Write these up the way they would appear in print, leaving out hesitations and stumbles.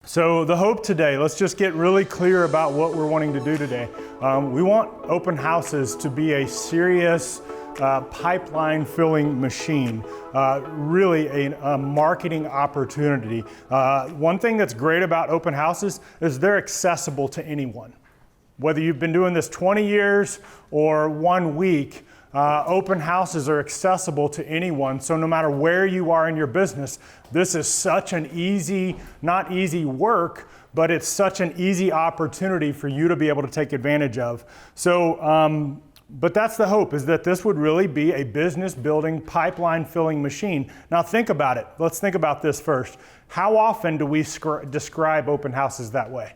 So the hope today, let's just get really clear about what we're wanting to do today. We want open houses to be a serious pipeline filling machine, really a marketing opportunity. One thing that's great about open houses is they're accessible to anyone. Whether you've been doing this 20 years or 1 week, open houses are accessible to anyone. So no matter where you are in your business, this is such an easy, not easy work, but it's such an easy opportunity for you to be able to take advantage of. So, but that's the hope, is that this would really be a business building, pipeline filling machine. Now think about it. Let's think about this first. How often do we describe open houses that way?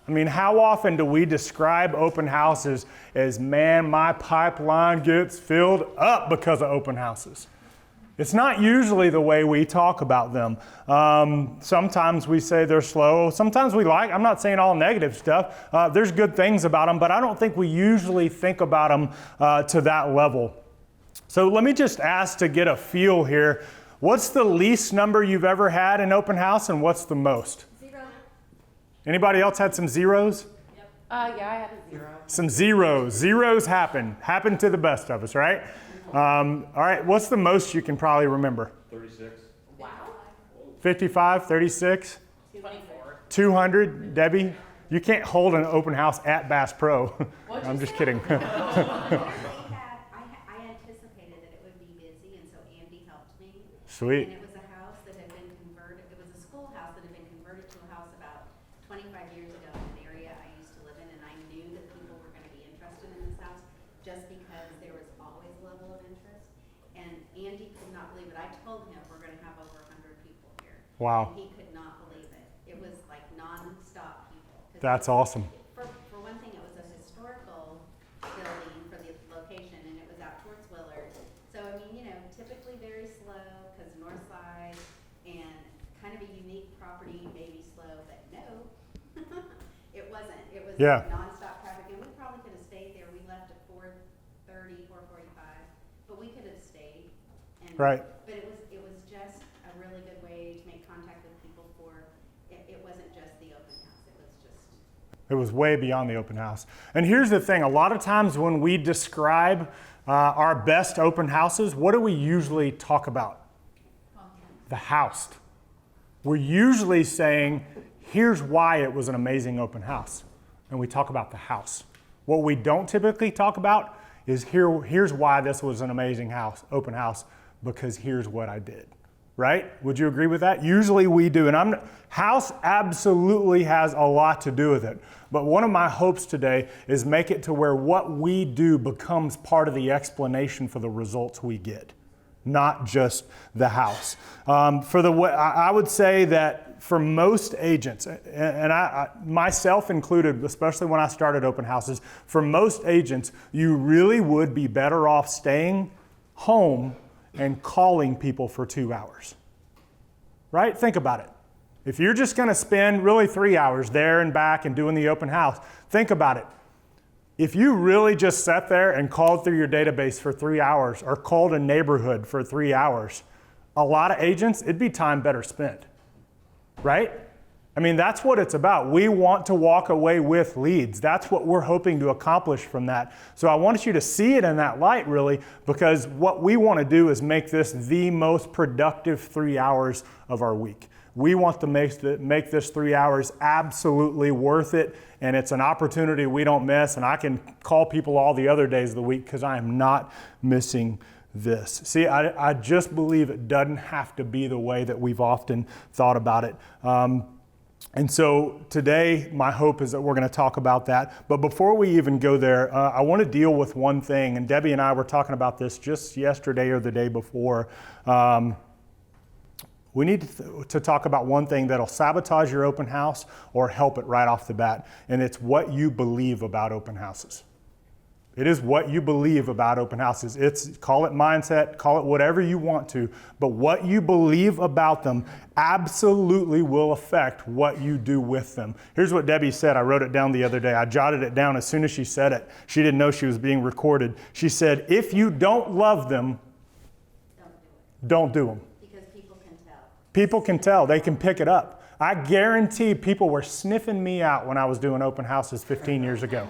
I mean, how often do we describe open houses as, man, my pipeline gets filled up because of open houses? It's not usually the way we talk about them. Sometimes we say they're slow. Sometimes we like, I'm not saying all negative stuff. There's good things about them, but I don't think we usually think about them to that level. So let me just ask to get a feel here. What's the least number you've ever had in open house, and what's the most? Anybody else had some zeros? Yep. Yeah, I had a 0. Some zeros. Zeros happen to the best of us, right? All right, what's the most you can probably remember? 36. Wow. 55, 36? 24. 200? Debbie, you can't hold an open house at Bass Pro. I'm just kidding. I anticipated that it would be busy, and so Andy helped me. Sweet. And it was a house that had been converted, it was a schoolhouse that had been converted to a house about 25 years ago in an area I used to live in, and I knew that people were going to be interested in this house just because there was always a level of interest. And Andy could not believe it. I told him we're going to have over 100 people here. Wow. And he could not believe it. It was like non-stop people. That's awesome. For one thing, it was a historical building for the location, and it was out towards Willard. So, I mean, typically very slow because north side and kind of a unique property, maybe slow, but no, it wasn't. It was Yeah. nonstop traffic, and we probably could have stayed there. We left at 4:30, 4:45, but we could have stayed. And, Right. But it was just a really good way to make contact with people it wasn't just the open house. It was just. It was way beyond the open house. And here's the thing, a lot of times when we describe our best open houses, what do we usually talk about? The house. We're usually saying, here's why it was an amazing open house. And we talk about the house. What we don't typically talk about is here's why this was an amazing open house, because here's what I did. Right? Would you agree with that? Usually we do. And house absolutely has a lot to do with it. But one of my hopes today is make it to where what we do becomes part of the explanation for the results we get, not just the house. I would say that for most agents, and I myself included, especially when I started open houses, for most agents, you really would be better off staying home and calling people for 2 hours, right? Think about it. If you're just going to spend really 3 hours there and back and doing the open house, think about it. If you really just sat there and called through your database for 3 hours or called a neighborhood for 3 hours, a lot of agents, it'd be time better spent, right? I mean, that's what it's about. We want to walk away with leads. That's what we're hoping to accomplish from that. So I want you to see it in that light, really, because what we want to do is make this the most productive 3 hours of our week. We want to make this 3 hours absolutely worth it, and it's an opportunity we don't miss, and I can call people all the other days of the week because I am not missing this. See, I just believe it doesn't have to be the way that we've often thought about it. And so today, my hope is that we're going to talk about that. But before we even go there, I want to deal with one thing. And Debbie and I were talking about this just yesterday or the day before. We need to talk about one thing that'll sabotage your open house or help it right off the bat. And it's what you believe about open houses. It is what you believe about open houses. Call it mindset, call it whatever you want to, but what you believe about them absolutely will affect what you do with them. Here's what Debbie said. I wrote it down the other day. I jotted it down as soon as she said it. She didn't know she was being recorded. She said, if you don't love them, don't do them. Because people can tell. People can tell. They can pick it up. I guarantee people were sniffing me out when I was doing open houses 15 years ago.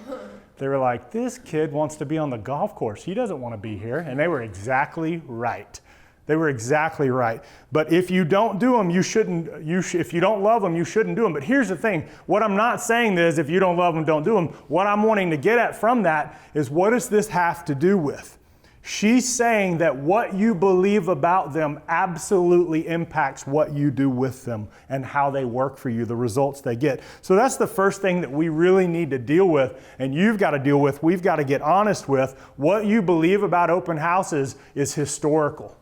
They were like, this kid wants to be on the golf course. He doesn't want to be here. And they were exactly right. They were exactly right. But if you don't do them, you shouldn't. If you don't love them, you shouldn't do them. But here's the thing. What I'm not saying is if you don't love them, don't do them. What I'm wanting to get at from that is what does this have to do with? She's saying that what you believe about them absolutely impacts what you do with them and how they work for you, the results they get. So that's the first thing that we really need to deal with, and you've got to deal with, we've got to get honest with. What you believe about open houses is historical,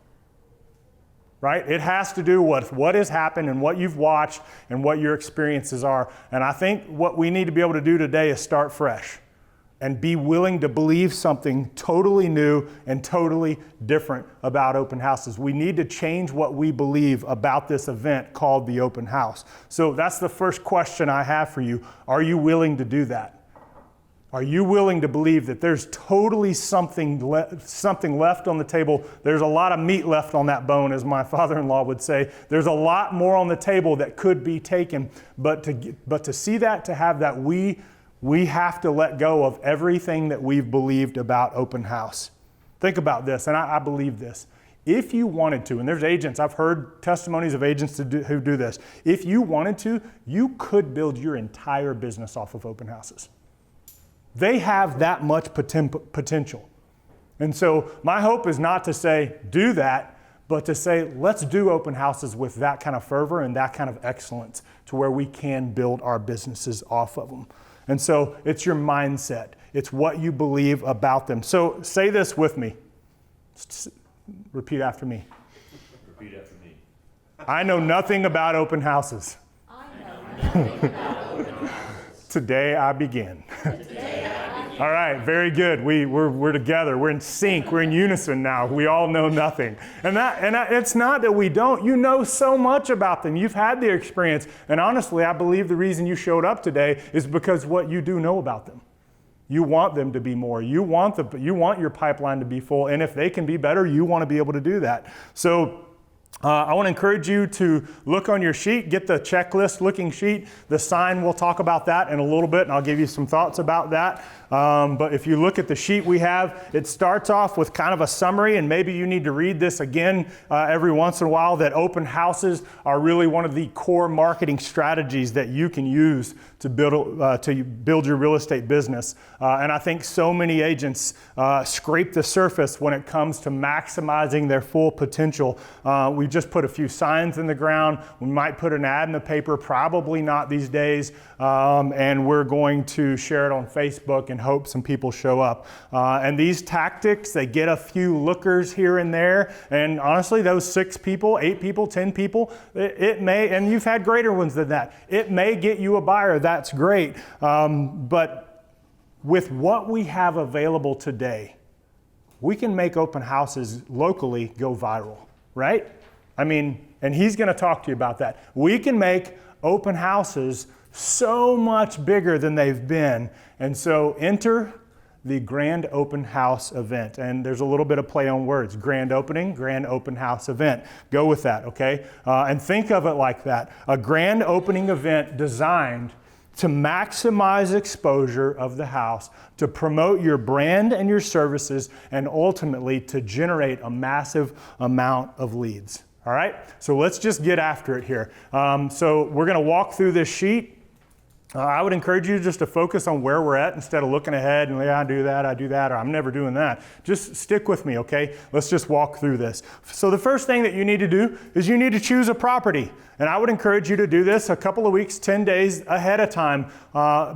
right? It has to do with what has happened and what you've watched and what your experiences are. And I think what we need to be able to do today is start fresh and be willing to believe something totally new and totally different about open houses. We need to change what we believe about this event called the open house. So that's the first question I have for you. Are you willing to do that? Are you willing to believe that there's totally something left on the table? There's a lot of meat left on that bone, as my father-in-law would say. There's a lot more on the table that could be taken. But to see that, to have that, we have to let go of everything that we've believed about open house. Think about this, and I believe this. If you wanted to, and there's agents, I've heard testimonies of agents who do this. If you wanted to, you could build your entire business off of open houses. They have that much potential. And so my hope is not to say, do that, but to say, let's do open houses with that kind of fervor and that kind of excellence to where we can build our businesses off of them. And so it's your mindset. It's what you believe about them. So say this with me. Repeat after me. Repeat after me. I know nothing about open houses. I know nothing about open houses. Today I begin. All right, very good. We're together. We're in sync. We're in unison now. We all know nothing. And it's not that we don't. You know so much about them. You've had the experience. And honestly, I believe the reason you showed up today is because what you do know about them. You want them to be more. You want your pipeline to be full. And if they can be better, you want to be able to do that. So I want to encourage you to look on your sheet, get the checklist looking sheet. The sign, we'll talk about that in a little bit, and I'll give you some thoughts about that. But if you look at the sheet we have, it starts off with kind of a summary, and maybe you need to read this again every once in a while, that open houses are really one of the core marketing strategies that you can use to build your real estate business. And I think so many agents scrape the surface when it comes to maximizing their full potential. We just put a few signs in the ground. We might put an ad in the paper, probably not these days. And we're going to share it on Facebook and hope some people show up. And these tactics, they get a few lookers here and there. And honestly, those 6 people, 8 people, 10 people, it may, and you've had greater ones than that, it may get you a buyer. That's great. But with what we have available today, we can make open houses locally go viral, right? I mean, and he's going to talk to you about that. We can make open houses so much bigger than they've been. And so enter the Grand Open House event. And there's a little bit of play on words. Grand opening, Grand Open House event. Go with that, okay? And think of it like that. A grand opening event designed to maximize exposure of the house, to promote your brand and your services, and ultimately to generate a massive amount of leads. All right? So let's just get after it here. So we're going to walk through this sheet. I would encourage you just to focus on where we're at instead of looking ahead and, yeah, I do that, or I'm never doing that. Just stick with me, okay? Let's just walk through this. So the first thing that you need to do is you need to choose a property. And I would encourage you to do this a couple of weeks, 10 days ahead of time,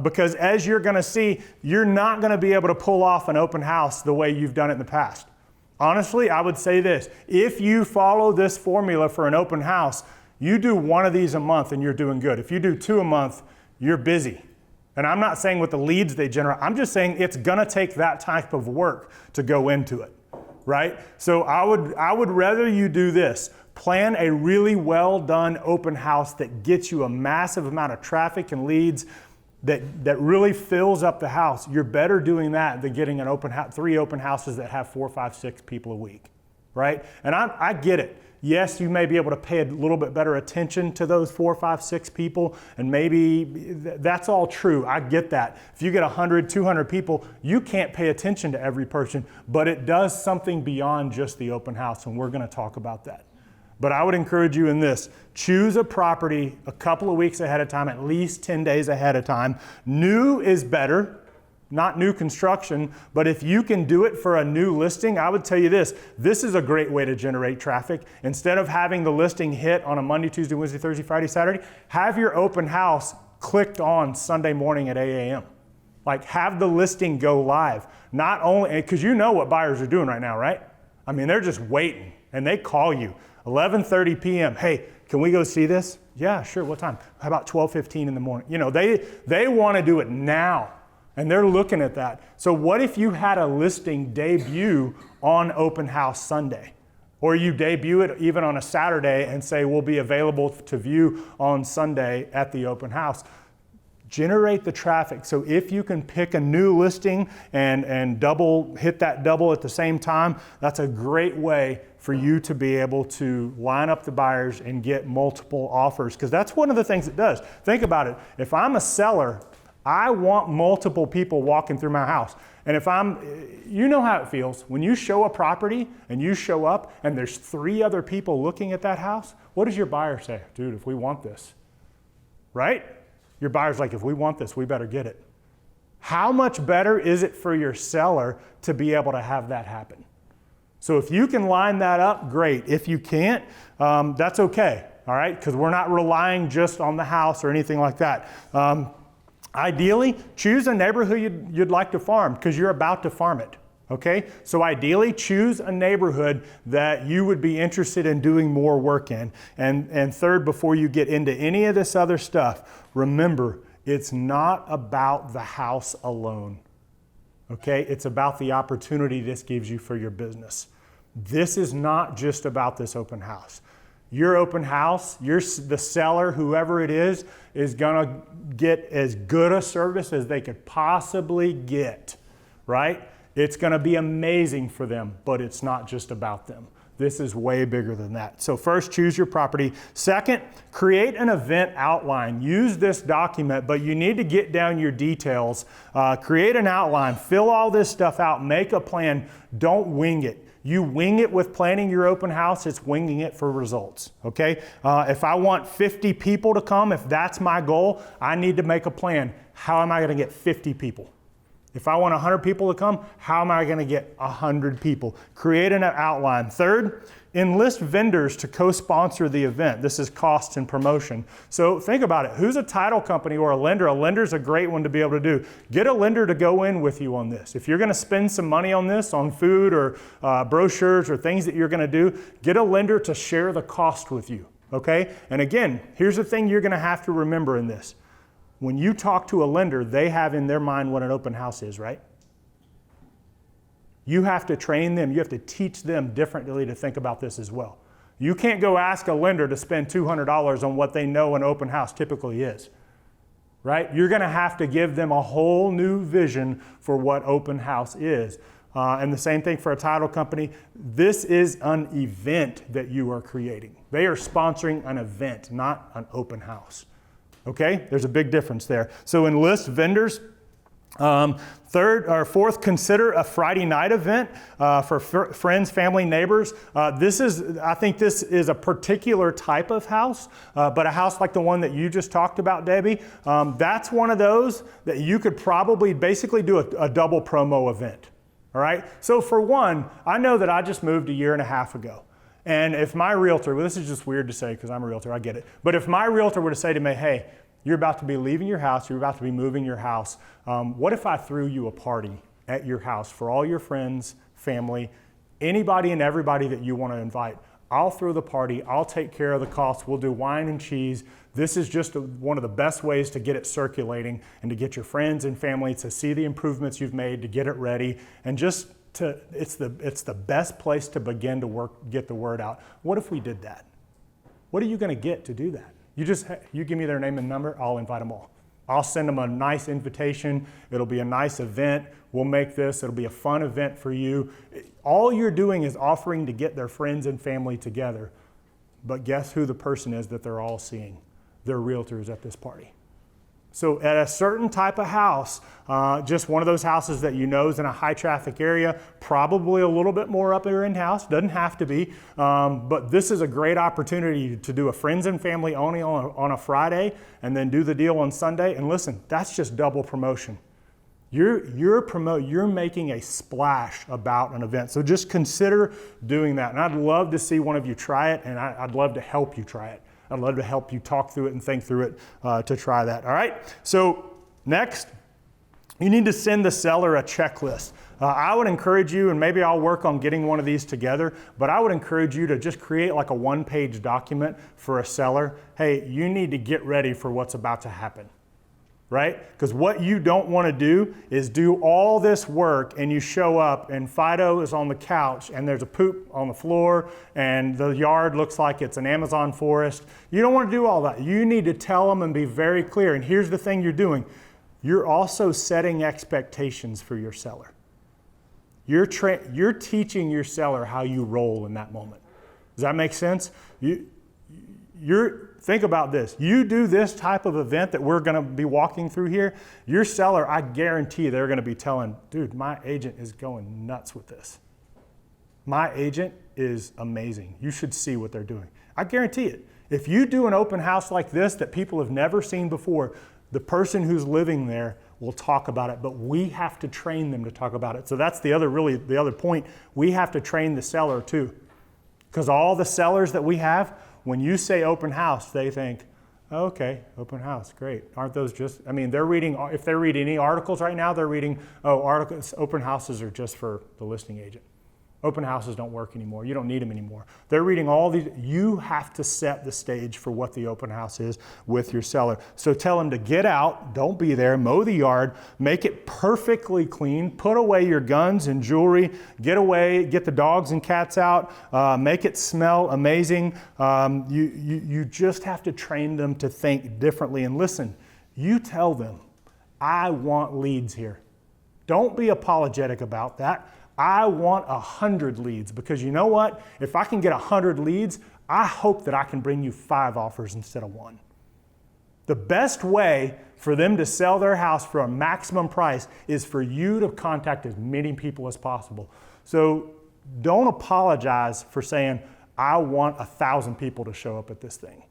because as you're going to see, you're not going to be able to pull off an open house the way you've done it in the past. Honestly, I would say this. If you follow this formula for an open house, you do 1 of these a month and you're doing good. If you do 2 a month, you're busy. And I'm not saying with the leads they generate, I'm just saying it's gonna take that type of work to go into it, right? So I would rather you do this. Plan a really well done open house that gets you a massive amount of traffic and leads that really fills up the house. You're better doing that than getting an 3 open houses that have 4, 5, 6 people a week, right? And I get it. Yes, you may be able to pay a little bit better attention to those 4, 5, 6 people, and maybe that's all true. I get that. If you get 100, 200 people, you can't pay attention to every person, but it does something beyond just the open house, and we're going to talk about that. But I would encourage you in this. Choose a property a couple of weeks ahead of time, at least 10 days ahead of time. New is better, not new construction, but if you can do it for a new listing, I would tell you this. This is a great way to generate traffic. Instead of having the listing hit on a Monday, Tuesday, Wednesday, Thursday, Friday, Saturday, have your open house clicked on Sunday morning at 8 a.m. Like, have the listing go live. Not only, because you know what buyers are doing right now, right? I mean, they're just waiting, and they call you. 11:30 p.m. Hey, can we go see this? Yeah, sure. What time? How about 12:15 in the morning? You know, they want to do it now, and they're looking at that. So what if you had a listing debut on Open House Sunday? Or you debut it even on a Saturday and say we'll be available to view on Sunday at the open house. Generate the traffic. So if you can pick a new listing and hit that double at the same time, that's a great way for you to be able to line up the buyers and get multiple offers, because that's one of the things it does. Think about it. If I'm a seller, I want multiple people walking through my house. And you know how it feels. When you show a property and you show up and there's 3 other people looking at that house, what does your buyer say? Dude, if we want this, right? Your buyer's like, if we want this, we better get it. How much better is it for your seller to be able to have that happen? So if you can line that up, great. If you can't, that's okay, all right? Because we're not relying just on the house or anything like that. Ideally, choose a neighborhood you'd like to farm, because you're about to farm it, okay? So ideally, choose a neighborhood that you would be interested in doing more work in. And third, before you get into any of this other stuff, remember, it's not about the house alone, okay? It's about the opportunity this gives you for your business. This is not just about this open house. Your open house, the seller, whoever it is gonna get as good a service as they could possibly get, right? It's gonna be amazing for them, but it's not just about them. This is way bigger than that. So first, choose your property. Second, create an event outline. Use this document, but you need to get down your details. Create an outline, fill all this stuff out, make a plan. Don't wing it. You wing it with planning your open house, it's winging it for results, okay? If I want 50 people to come, if that's my goal, I need to make a plan. How am I gonna get 50 people? If I want 100 people to come, how am I going to get 100 people? Create an outline. Third, enlist vendors to co-sponsor the event. This is cost and promotion. So think about it. Who's a title company or a lender? A lender's a great one to be able to do. Get a lender to go in with you on this. If you're going to spend some money on this, on food or brochures or things that you're going to do, get a lender to share the cost with you, okay? And again, here's the thing you're going to have to remember in this. When you talk to a lender, they have in their mind what an open house is, right? You have to train them. You have to teach them differently to think about this as well. You can't go ask a lender to spend $200 on what they know an open house typically is, right? You're going to have to give them a whole new vision for what open house is. And the same thing for a title company. This is an event that you are creating. They are sponsoring an event, not an open house. Okay, there's a big difference there. So enlist vendors. Fourth, consider a Friday night event for friends, family, neighbors. I think this is a particular type of house, but a house like the one that you just talked about, Debbie, that's one of those that you could probably basically do a double promo event. All right, so for one, I know that I just moved a year and a half ago. And if my realtor, well, this is just weird to say because I'm a realtor, I get it. But if my realtor were to say to me, hey, you're about to be leaving your house, you're about to be moving your house, what if I threw you a party at your house for all your friends, family, anybody and everybody that you want to invite? I'll throw the party, I'll take care of the costs, we'll do wine and cheese. This is just one of the best ways to get it circulating and to get your friends and family to see the improvements you've made, to get it ready, and just it's the best place to begin to get the word out. What if we did that? What are you going to get to do that? You give me their name and number, I'll invite them all. I'll send them a nice invitation. It'll be a nice event. We'll make this. It'll be a fun event for you. All you're doing is offering to get their friends and family together. but guess who the person is that they're all seeing? They're realtors at this party. So at a certain type of house, just one of those houses that you know is in a high traffic area, probably a little bit more upper end house, doesn't have to be, but this is a great opportunity to do a friends and family only on a Friday and then do the deal on Sunday. And listen, that's just double promotion. You're making a splash about an event. So just consider doing that. And I'd love to see one of you try it, and I'd love to help you try it. I'd love to help you talk through it and think through it to try that. All right? So next, you need to send the seller a checklist. I would encourage you, and maybe I'll work on getting one of these together, but I would encourage you to just create like a one-page document for a seller. Hey, you need to get ready for what's about to happen. Right? Because what you don't want to do is do all this work and you show up and Fido is on the couch and there's a poop on the floor and the yard looks like it's an Amazon forest. You don't want to do all that. You need to tell them and be very clear. And here's the thing you're doing. You're also setting expectations for your seller. You're teaching your seller how you roll in that moment. Does that make sense? Think about this. You do this type of event that we're going to be walking through here, your seller, I guarantee they're going to be telling, dude, my agent is going nuts with this. My agent is amazing. You should see what they're doing. I guarantee it. If you do an open house like this that people have never seen before, the person who's living there will talk about it, but we have to train them to talk about it. So that's the other point. We have to train the seller too. Because all the sellers that we have, when you say open house, they think, oh, okay, open house, great. Aren't those just, they're reading, if they read any articles right now, they're reading, articles, open houses are just for the listing agent. Open houses don't work anymore. You don't need them anymore. They're reading all these. You have to set the stage for what the open house is with your seller. So tell them to get out, don't be there, mow the yard, make it perfectly clean, put away your guns and jewelry, get the dogs and cats out, make it smell amazing. You just have to train them to think differently. And listen, you tell them, I want leads here. Don't be apologetic about that. I want 100 leads because you know what? If I can get 100 leads, I hope that I can bring you 5 offers instead of 1. The best way for them to sell their house for a maximum price is for you to contact as many people as possible. So don't apologize for saying, I want 1,000 people to show up at this thing.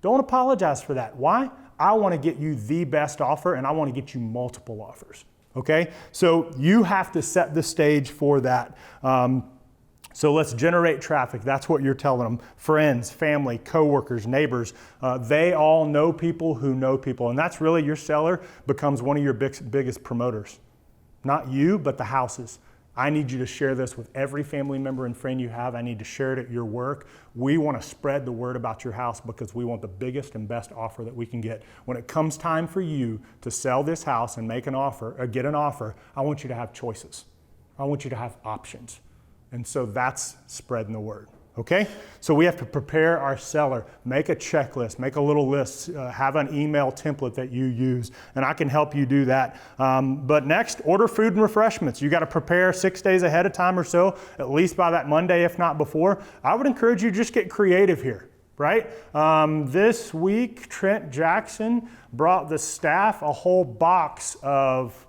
Don't apologize for that. Why? I want to get you the best offer and I want to get you multiple offers. Okay, so you have to set the stage for that. So let's generate traffic. That's what you're telling them. Friends, family, coworkers, neighbors, they all know people who know people. And that's really your seller becomes one of your biggest promoters. Not you, but the houses. I need you to share this with every family member and friend you have. I need to share it at your work. We want to spread the word about your house because we want the biggest and best offer that we can get. When it comes time for you to sell this house and make an offer or get an offer, I want you to have choices. I want you to have options. And so that's spreading the word. Okay? So we have to prepare our seller, make a checklist, make a little list, have an email template that you use, and I can help you do that. But next, order food and refreshments. You got to prepare 6 days ahead of time or so, at least by that Monday, if not before. I would encourage you to just get creative here, right? This week, Trent Jackson brought the staff a whole box of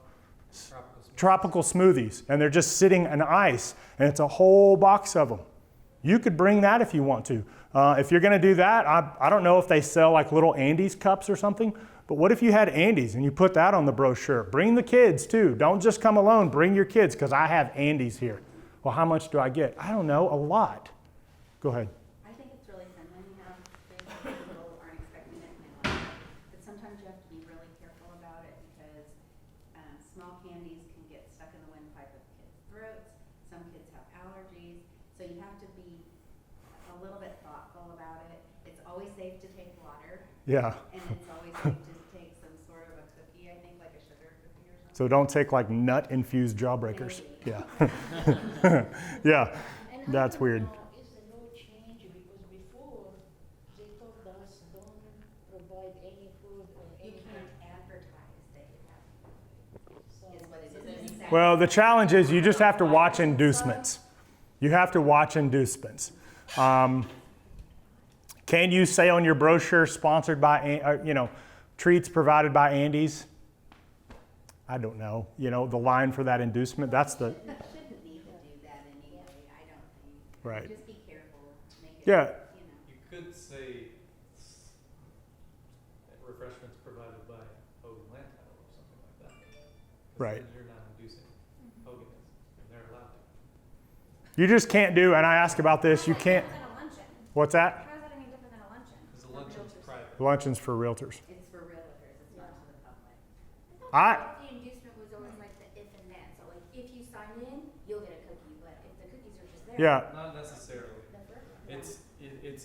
tropical smoothies, and they're just sitting in ice, and it's a whole box of them. You could bring that if you want to. If you're going to do that, I don't know if they sell like little Andes cups or something, but what if you had Andes and you put that on the brochure? Bring the kids too. Don't just come alone. Bring your kids because I have Andes here. Well, how much do I get? I don't know, a lot. Go ahead. I think it's really fun when you have things that people aren't expecting it. But sometimes you have to be really careful about it because small candies can get stuck in the windpipe of kids' throats. Some kids have allergies. So you have to be a little bit thoughtful about it. It's always safe to take water. Yeah. And it's always safe to take some sort of a cookie, I think, like a sugar cookie or something. So don't take like nut-infused jawbreakers. Maybe. Yeah. Yeah, And that's weird. Is the law change because before they told us don't provide any food or You anything. can't advertise that you have So is what it is. Well, the challenge is you just have to watch inducements. You have to watch inducements. Can you say on your brochure, sponsored by, treats provided by Andy's? I don't know. The line for that inducement, that's the, You shouldn't need to do that anyway, I don't think. right. Just be careful, make it, Yeah. You could say refreshments provided by Hogan Land Title or something like that. 'Cause Right. then you're not inducing Hogan is, and they're allowed to. You just can't do, and I ask about this, you can't, Different than a luncheon. what's that? How is that any different than a luncheon? Because the luncheon's private. Luncheons for realtors. it's for realtors, it's not to the public. The inducement was always like the if and then. So like if you sign in, you'll get a cookie. But if the cookies are just there, Yeah, Not necessarily.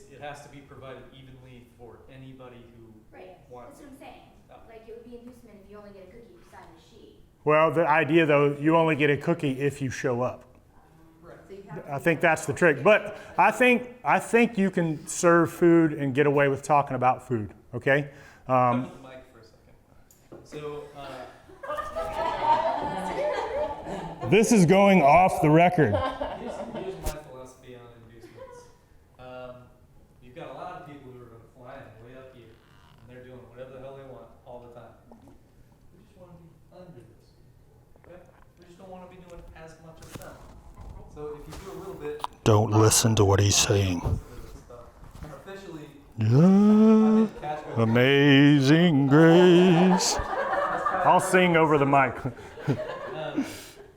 It has to be provided evenly for anybody who right. wants That's what it. I'm saying. Like it would be inducement if you only get a cookie if you sign the sheet. well, the idea though, you only get a cookie if you show up. Right. So you have I think that's the trick. But I think you can serve food and get away with talking about food, okay? Come to the mic for a second. So, This is going off the record. here's my philosophy on inducements. You've got a lot of people who are going to fly in way up here, and they're doing whatever the hell they want all the time. We just want to be under this, right? We just don't want to be doing as much of them. So if you do a little bit, Don't listen to what he's saying. officially, Yeah, amazing grace. I'll sing over the mic.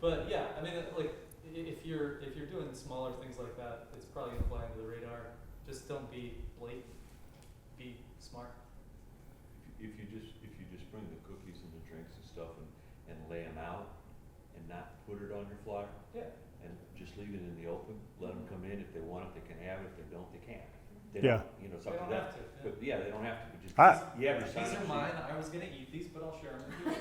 but yeah, I mean, like if you're doing smaller things like that, it's probably gonna fly under the radar. Just don't be blatant. Be smart. If you just bring the cookies and the drinks and stuff and lay them out and not put it on your flyer Yeah. and just leave it in the open, let them come in. If they want it, they can have it. If they don't, they can't. They Yeah. don't, it's They up don't to them. have to. Yeah. But yeah, they don't have to. But just, you have your These sign-up are sheet. mine. I was gonna eat these, but I'll share them with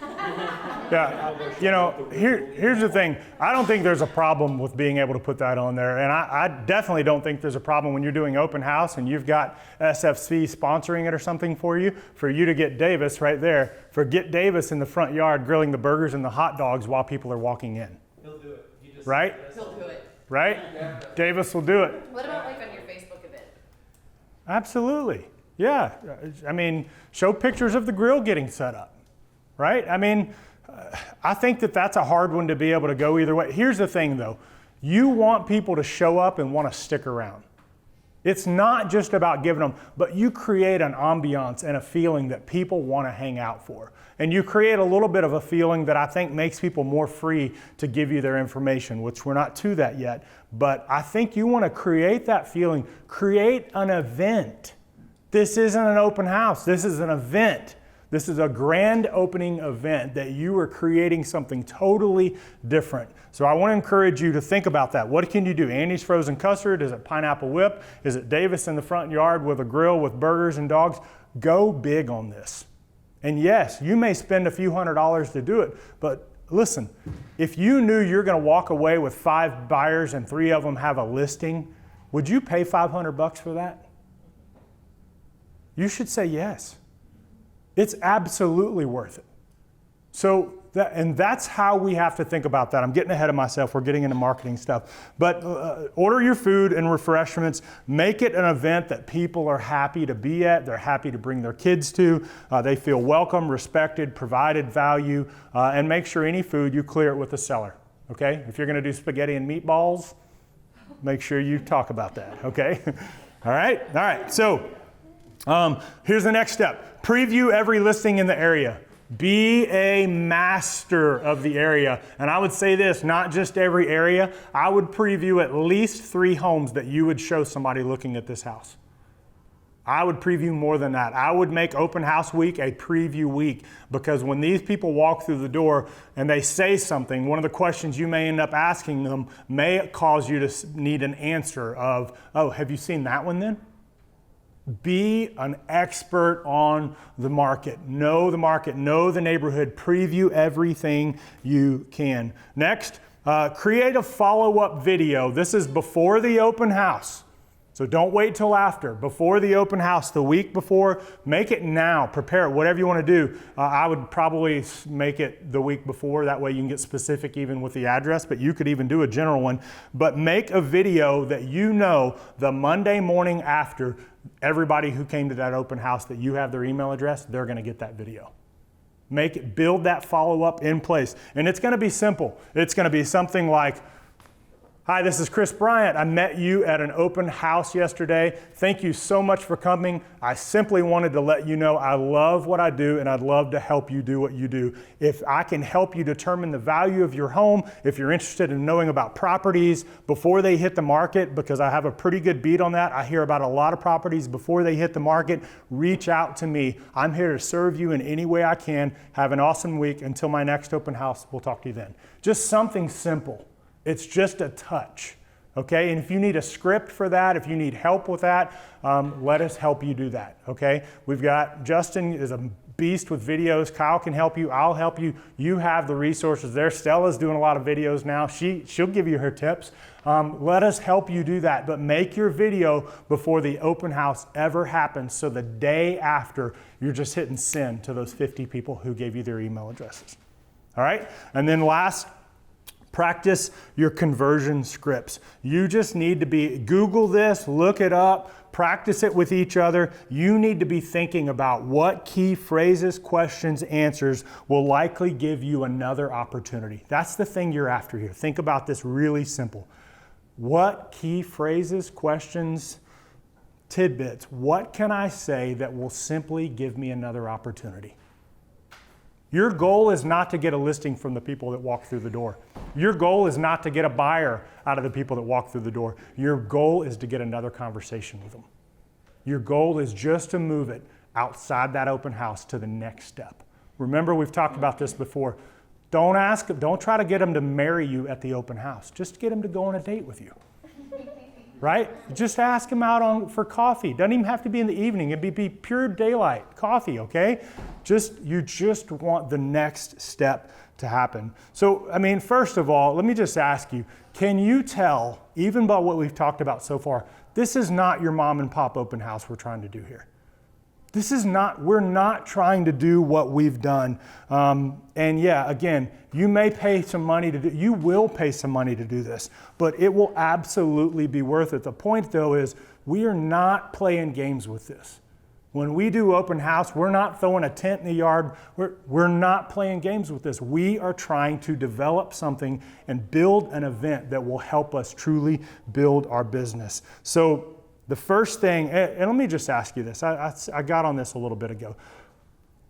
you. Yeah, here's the thing. I don't think there's a problem with being able to put that on there. And I definitely don't think there's a problem when you're doing open house and you've got SFC sponsoring it or something for you to get Davis right there. Get Davis in the front yard grilling the burgers and the hot dogs while people are walking in. He'll do it. He just Right? He'll do it. Right? Davis will do it. What about like on your Facebook event? Absolutely. Yeah. I mean, show pictures of the grill getting set up, right? I mean, I think that's a hard one to be able to go either way. Here's the thing though. You want people to show up and want to stick around. It's not just about giving them, but you create an ambiance and a feeling that people want to hang out for. And you create a little bit of a feeling that I think makes people more free to give you their information, which we're not to that yet. But I think you want to create that feeling, create an event. This isn't an open house, this is an event. This is a grand opening event that you are creating something totally different. So I want to encourage you to think about that. What can you do? Andy's Frozen Custard? Is it Pineapple Whip? Is it Davis in the front yard with a grill with burgers and dogs? Go big on this. And yes, you may spend a few $100s to do it, but listen, if you knew you're going to walk away with 5 buyers and 3 of them have a listing, would you pay $500 for that? You should say yes. It's absolutely worth it. So that's how we have to think about that. I'm getting ahead of myself. We're getting into marketing stuff. But order your food and refreshments. Make it an event that people are happy to be at. They're happy to bring their kids to. They feel welcome, respected, provided value. And make sure any food, you clear it with the seller. Okay? If you're going to do spaghetti and meatballs, make sure you talk about that. Okay? All right? All right. So here's the next step. Preview every listing in the area. Be a master of the area. And I would say this, not just every area. I would preview at least 3 homes that you would show somebody looking at this house. I would preview more than that. I would make open house week a preview week, because when these people walk through the door and they say something, one of the questions you may end up asking them may cause you to need an answer of, oh, have you seen that one then? Be an expert on the market. Know the neighborhood. Preview everything you can. Next, create a follow-up video. This is before the open house. So don't wait till after, before the open house, the week before. Make it now, prepare it, whatever you want to do. I would probably make it the week before, that way you can get specific even with the address, but you could even do a general one. But make a video that you know the Monday morning after, everybody who came to that open house that you have their email address, they're going to get that video. Build that follow-up in place. And it's going to be simple. It's going to be something like, hi, this is Chris Bryant. I met you at an open house yesterday. Thank you so much for coming. I simply wanted to let you know I love what I do and I'd love to help you do what you do. If I can help you determine the value of your home, if you're interested in knowing about properties before they hit the market, because I have a pretty good beat on that. I hear about a lot of properties before they hit the market. Reach out to me. I'm here to serve you in any way I can. Have an awesome week. Until my next open house, we'll talk to you then. Just something simple. It's just a touch, okay? And if you need a script for that, if you need help with that, let us help you do that, okay? We've got, Justin is a beast with videos. Kyle can help you. I'll help you. You have the resources there. Stella's doing a lot of videos now. She'll give you her tips. Let us help you do that. But make your video before the open house ever happens, so the day after, you're just hitting send to those 50 people who gave you their email addresses. All right? And then last, practice your conversion scripts. You just need to Google this, look it up, practice it with each other. You need to be thinking about what key phrases, questions, answers will likely give you another opportunity. That's the thing you're after here. Think about this really simple. What key phrases, questions, tidbits, what can I say that will simply give me another opportunity? Your goal is not to get a listing from the people that walk through the door. Your goal is not to get a buyer out of the people that walk through the door. Your goal is to get another conversation with them. Your goal is just to move it outside that open house to the next step. Remember, we've talked about this before. Don't try to get them to marry you at the open house. Just get them to go on a date with you. Right? Just ask them out for coffee. Doesn't even have to be in the evening. It'd be pure daylight coffee, okay? You just want the next step to happen. So, first of all, let me just ask you, can you tell, even by what we've talked about so far, this is not your mom and pop open house we're trying to do here. We're not trying to do what we've done. And yeah, again, you may pay some money you will pay some money to do this, but it will absolutely be worth it. The point though is we are not playing games with this. When we do open house, we're not throwing a tent in the yard. We're not playing games with this. We are trying to develop something and build an event that will help us truly build our business. So the first thing, and let me just ask you this. I got on this a little bit ago.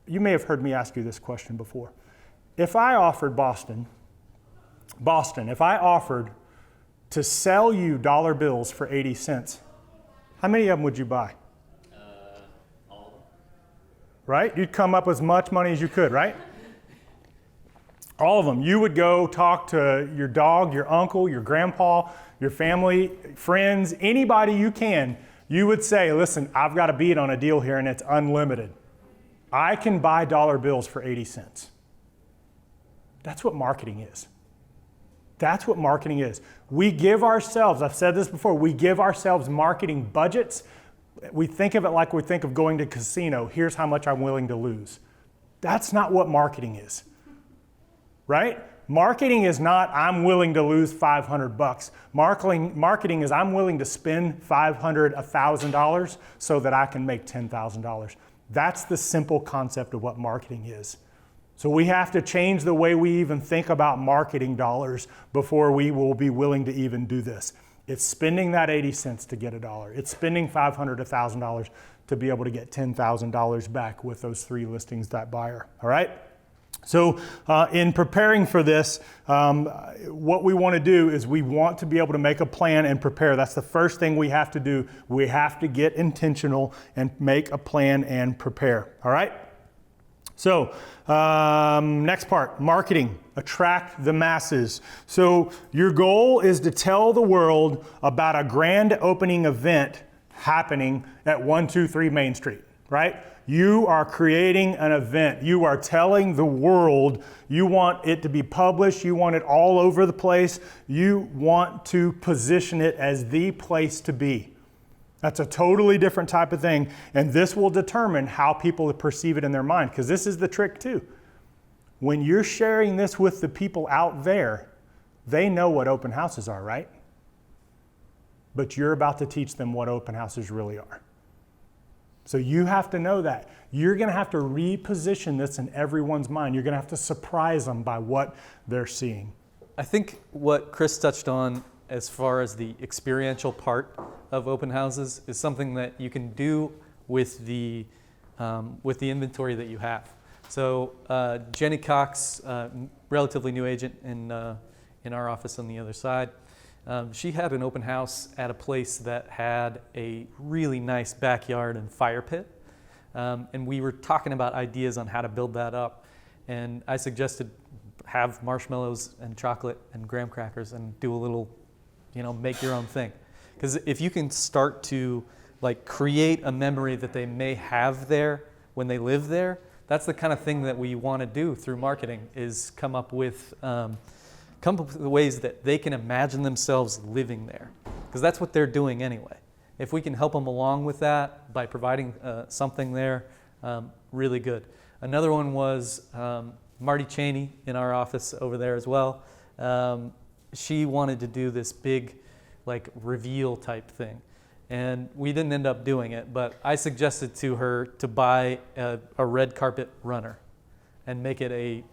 You may have heard me ask you this question before. If I offered Boston, if I offered to sell you dollar bills for 80 cents, how many of them would you buy? All of them. Right? You'd come up with as much money as you could, right? All of them. You would go talk to your dog, your uncle, your grandpa, your family, friends, anybody you can. You would say, listen, I've got a beat on a deal here and it's unlimited. I can buy dollar bills for 80 cents. That's what marketing is. That's what marketing is. We give ourselves, I've said this before, we give ourselves marketing budgets. We think of it like we think of going to a casino. Here's how much I'm willing to lose. That's not what marketing is. Right? Marketing is not, I'm willing to lose $500. Marketing is, I'm willing to spend $500, $1,000 so that I can make $10,000. That's the simple concept of what marketing is. So we have to change the way we even think about marketing dollars before we will be willing to even do this. It's spending that 80 cents to get $1. It's spending $500, $1,000 to be able to get $10,000 back with those 3 listings, that buyer. All right? So in preparing for this, what we want to do is we want to be able to make a plan and prepare. That's the first thing we have to do. We have to get intentional and make a plan and prepare. All right? So next part, marketing, attract the masses. So your goal is to tell the world about a grand opening event happening at 123 Main Street, right? You are creating an event. You are telling the world. You want it to be published. You want it all over the place. You want to position it as the place to be. That's a totally different type of thing. And this will determine how people perceive it in their mind, because this is the trick too. When you're sharing this with the people out there, they know what open houses are, right? But you're about to teach them what open houses really are. So you have to know that. You're going to have to reposition this in everyone's mind. You're going to have to surprise them by what they're seeing. I think what Chris touched on as far as the experiential part of open houses is something that you can do with the inventory that you have. So Jenny Cox, relatively new agent in our office on the other side, she had an open house at a place that had a really nice backyard and fire pit. And we were talking about ideas on how to build that up. And I suggested have marshmallows and chocolate and graham crackers and do a little, make your own thing. Because if you can start to create a memory that they may have there when they live there, that's the kind of thing that we want to do through marketing, is come up with ways that they can imagine themselves living there. Because that's what they're doing anyway. If we can help them along with that by providing something there, really good. Another one was Marty Cheney in our office over there as well. She wanted to do this big reveal type thing. And we didn't end up doing it, but I suggested to her to buy a red carpet runner and make it a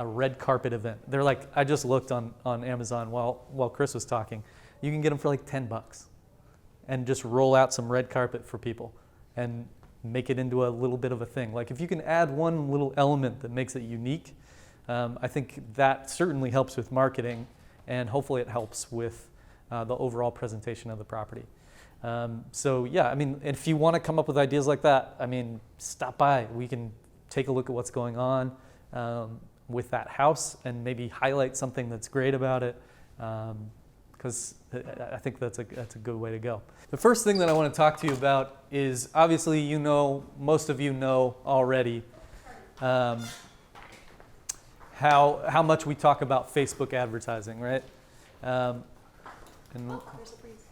red carpet event. They're I just looked on Amazon while Chris was talking. You can get them for $10 and just roll out some red carpet for people and make it into a little bit of a thing. If you can add one little element that makes it unique, I think that certainly helps with marketing, and hopefully it helps with the overall presentation of the property. So yeah, if you want to come up with ideas like that, stop by. We can take a look at what's going on with that house and maybe highlight something that's great about it, because I think that's a good way to go. The first thing that I want to talk to you about is, obviously, most of you know already how much we talk about Facebook advertising, right? And There's a breeze.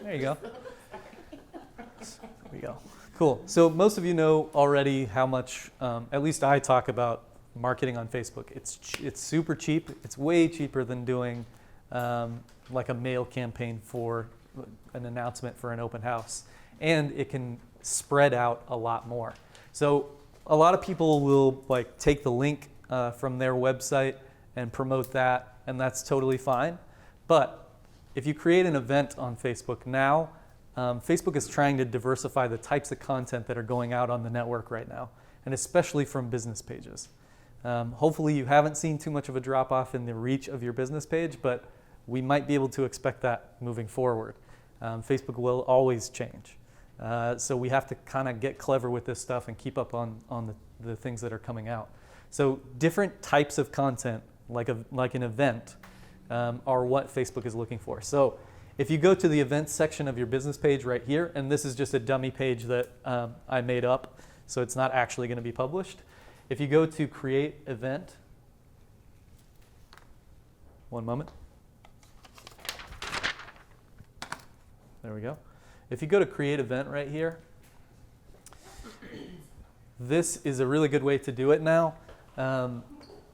there you go. There we go. Cool. So most of you know already how much, at least I talk about marketing on Facebook. It's super cheap. It's way cheaper than doing a mail campaign for an announcement for an open house. And it can spread out a lot more. So a lot of people will take the link from their website and promote that, and that's totally fine. But if you create an event on Facebook now, Facebook is trying to diversify the types of content that are going out on the network right now, and especially from business pages. Hopefully you haven't seen too much of a drop-off in the reach of your business page, but we might be able to expect that moving forward. Facebook will always change. So we have to kind of get clever with this stuff and keep up on the things that are coming out. So different types of content, like an event, are what Facebook is looking for. So if you go to the events section of your business page right here, and this is just a dummy page that I made up, so it's not actually going to be published. If you go to create event, one moment. There we go. If you go to create event right here, this is a really good way to do it now.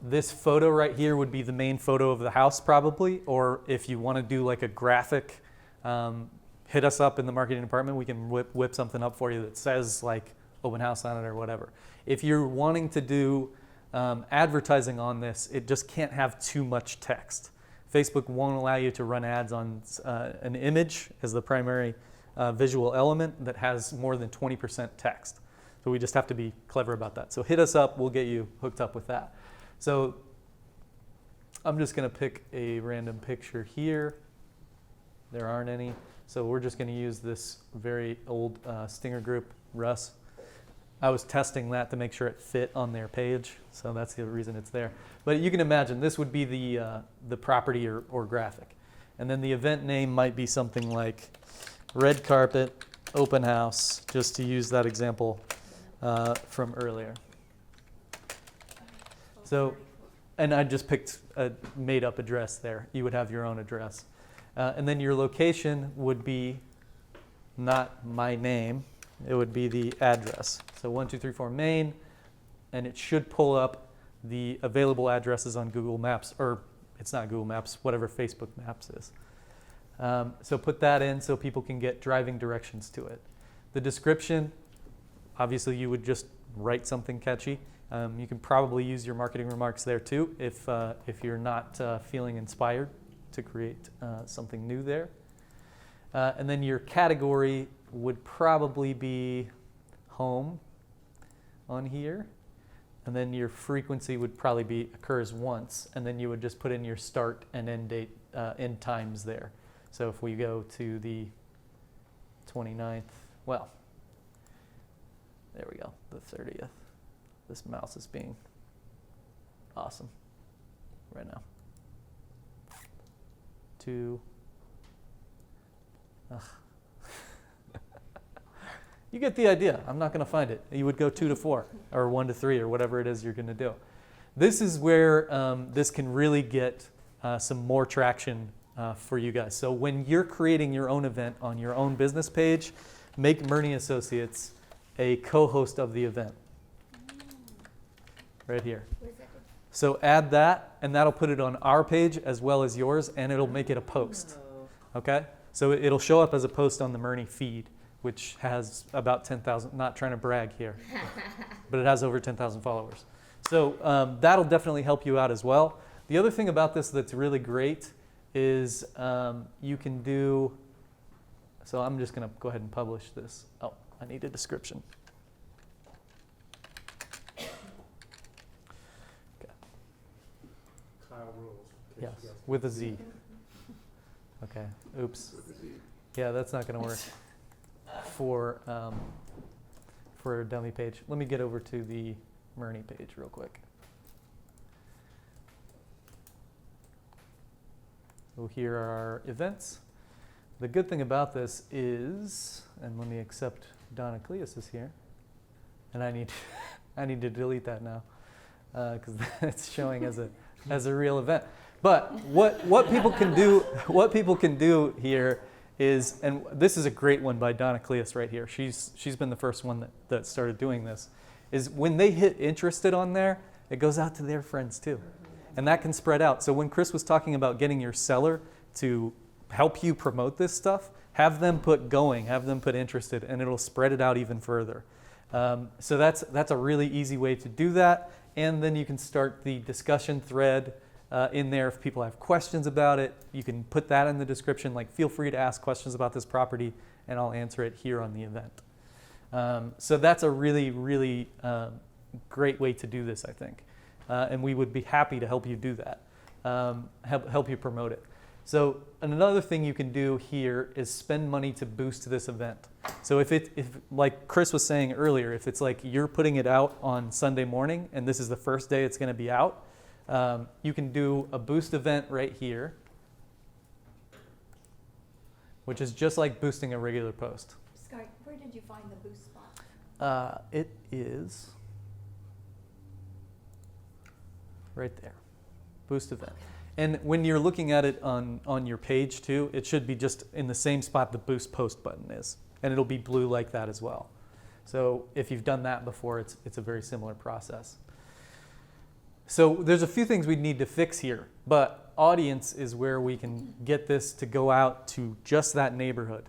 This photo right here would be the main photo of the house probably, or if you want to do a graphic, hit us up in the marketing department. We can whip something up for you that says open house on it or whatever. If you're wanting to do advertising on this, it just can't have too much text. Facebook won't allow you to run ads on an image as the primary visual element that has more than 20% text. So we just have to be clever about that. So hit us up, we'll get you hooked up with that. So I'm just going to pick a random picture here. There aren't any. So we're just going to use this very old Stinger Group Russ. I was testing that to make sure it fit on their page, so that's the reason it's there. But you can imagine this would be the property or graphic. And then the event name might be something like Red Carpet Open House, just to use that example from earlier. So, and I just picked a made-up address there. You would have your own address. And then your location would be not my name. It would be the address. So 1234 Main, and it should pull up the available addresses on Google Maps, or it's not Google Maps, whatever Facebook Maps is. So put that in so people can get driving directions to it. The description, obviously you would just write something catchy. You can probably use your marketing remarks there too if you're not feeling inspired to create something new there. And then your category would probably be home on here. And then your frequency would probably be occurs once. And then you would just put in your start and end date, end times there. So if we go to the 29th, well, there we go, the 30th. This mouse is being awesome right now. You get the idea. I'm not going to find it. You would go 2 to 4 or 1 to 3 or whatever it is you're going to do. This is where this can really get some more traction for you guys. So when you're creating your own event on your own business page, make Murney Associates a co-host of the event. Right here. What does that do? So add that, and that'll put it on our page as well as yours, and it'll make it a post. Okay? So it'll show up as a post on the Murney feed, which has about 10,000, not trying to brag here, but it has over 10,000 followers. So that'll definitely help you out as well. The other thing about this that's really great is you can do, so I'm just going to go ahead and publish this. Oh, I need a description. Kyle rules. Yes, with a Z. Okay, oops. Yeah, that's not going to work for a dummy page. Let me get over to the Murney page real quick. So here are our events. The good thing about this is, and let me accept Donna Cleus is here, and I need to delete that now because it's showing as a real event. But what people can do here is, and this is a great one by Donna Cleus right here. She's been the first one that started doing this. Is when they hit interested on there, it goes out to their friends too, and that can spread out. So when Chris was talking about getting your seller to help you promote this stuff, have them put going, have them put interested, and it'll spread it out even further. So that's a really easy way to do that. And then you can start the discussion thread in there if people have questions about it. You can put that in the description, like feel free to ask questions about this property and I'll answer it here on the event. So that's a really, really great way to do this, I think. And we would be happy to help you do that, help you promote it. So another thing you can do here is spend money to boost this event. So if like Chris was saying earlier, if it's like you're putting it out on Sunday morning and this is the first day it's going to be out, you can do a boost event right here, which is just like boosting a regular post. Sky, where did you find the boost spot? It is right there, boost event. And when you're looking at it on your page too, it should be just in the same spot the boost post button is. And it'll be blue like that as well. So if you've done that before, it's a very similar process. So there's a few things we need to fix here, but audience is where we can get this to go out to just that neighborhood.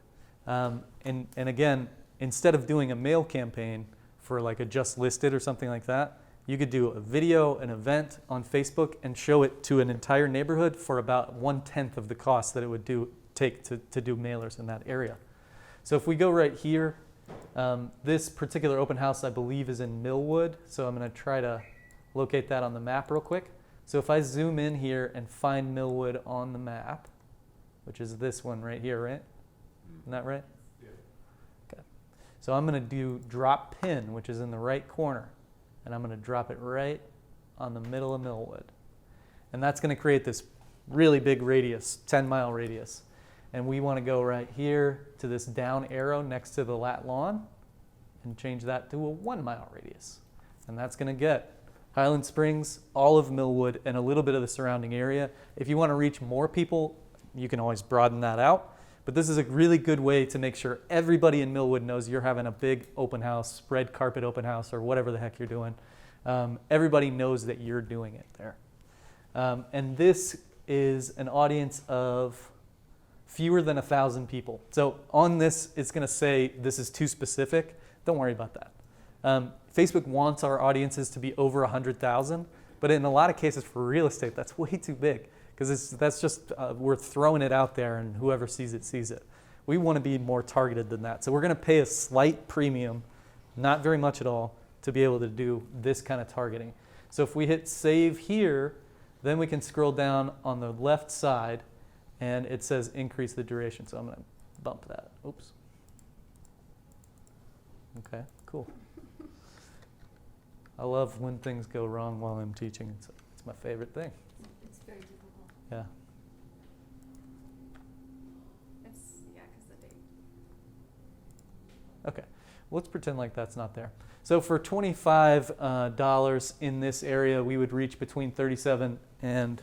And again, instead of doing a mail campaign for like a just listed or something like that, you could do a video, an event on Facebook and show it to an entire neighborhood for about 1/10 of the cost that it would take to do mailers in that area. So if we go right here, this particular open house I believe is in Millwood. So I'm going to try to locate that on the map real quick. So if I zoom in here and find Millwood on the map, which is this one right here, right? Isn't that right? Yeah. Okay. So I'm going to do drop pin, which is in the right corner. And I'm going to drop it right on the middle of Millwood. And that's going to create this really big radius, 10-mile radius. And we want to go right here to this down arrow next to the lat lawn and change that to a 1-mile radius. And that's going to get Highland Springs, all of Millwood, and a little bit of the surrounding area. If you want to reach more people, you can always broaden that out. But this is a really good way to make sure everybody in Millwood knows you're having a big open house, red carpet open house, or whatever the heck you're doing. Everybody knows that you're doing it there. And this is an audience of fewer than 1,000 people. So on this, it's going to say this is too specific. Don't worry about that. Facebook wants our audiences to be over 100,000, but in a lot of cases for real estate, that's way too big because that's just, we're throwing it out there and whoever sees it, sees it. We want to be more targeted than that. So we're going to pay a slight premium, not very much at all, to be able to do this kind of targeting. So if we hit save here, then we can scroll down on the left side and it says increase the duration. So I'm going to bump that. Oops. Okay, cool. I love when things go wrong while I'm teaching. It's my favorite thing. It's very difficult. Yeah. It's, yeah, because the date. Okay. Let's pretend like that's not there. So for $25 in this area, we would reach between 37 and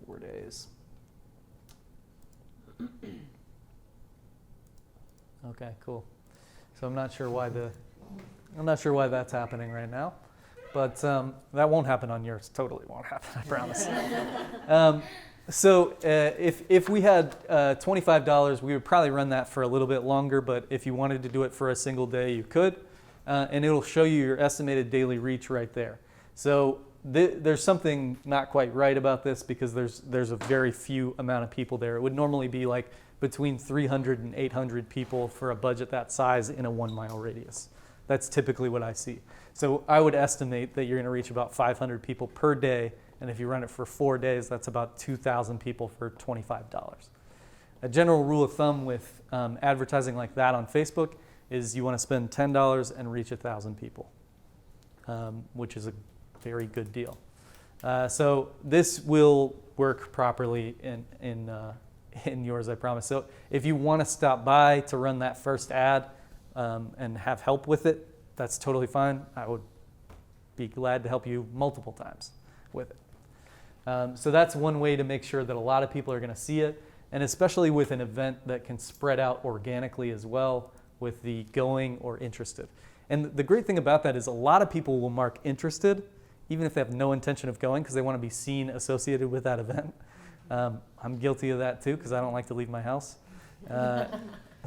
4 days. Okay, cool. So I'm not sure why that's happening right now, but that won't happen on yours. Totally won't happen. I promise. So if we had $25, we would probably run that for a little bit longer. But if you wanted to do it for a single day, you could, and it'll show you your estimated daily reach right there. So there's something not quite right about this because there's a very few amount of people there. It would normally be like between 300 and 800 people for a budget that size in a 1 mile radius. That's typically what I see. So I would estimate that you're going to reach about 500 people per day. And if you run it for 4 days, that's about 2,000 people for $25. A general rule of thumb with advertising like that on Facebook is you want to spend $10 and reach 1,000 people, which is a very good deal. So this will work properly in yours, I promise. So if you want to stop by to run that first ad and have help with it, that's totally fine. I would be glad to help you multiple times with it. So that's one way to make sure that a lot of people are going to see it, and especially with an event that can spread out organically as well with the going or interested. And the great thing about that is a lot of people will mark interested even if they have no intention of going because they want to be seen associated with that event. I'm guilty of that too because I don't like to leave my house.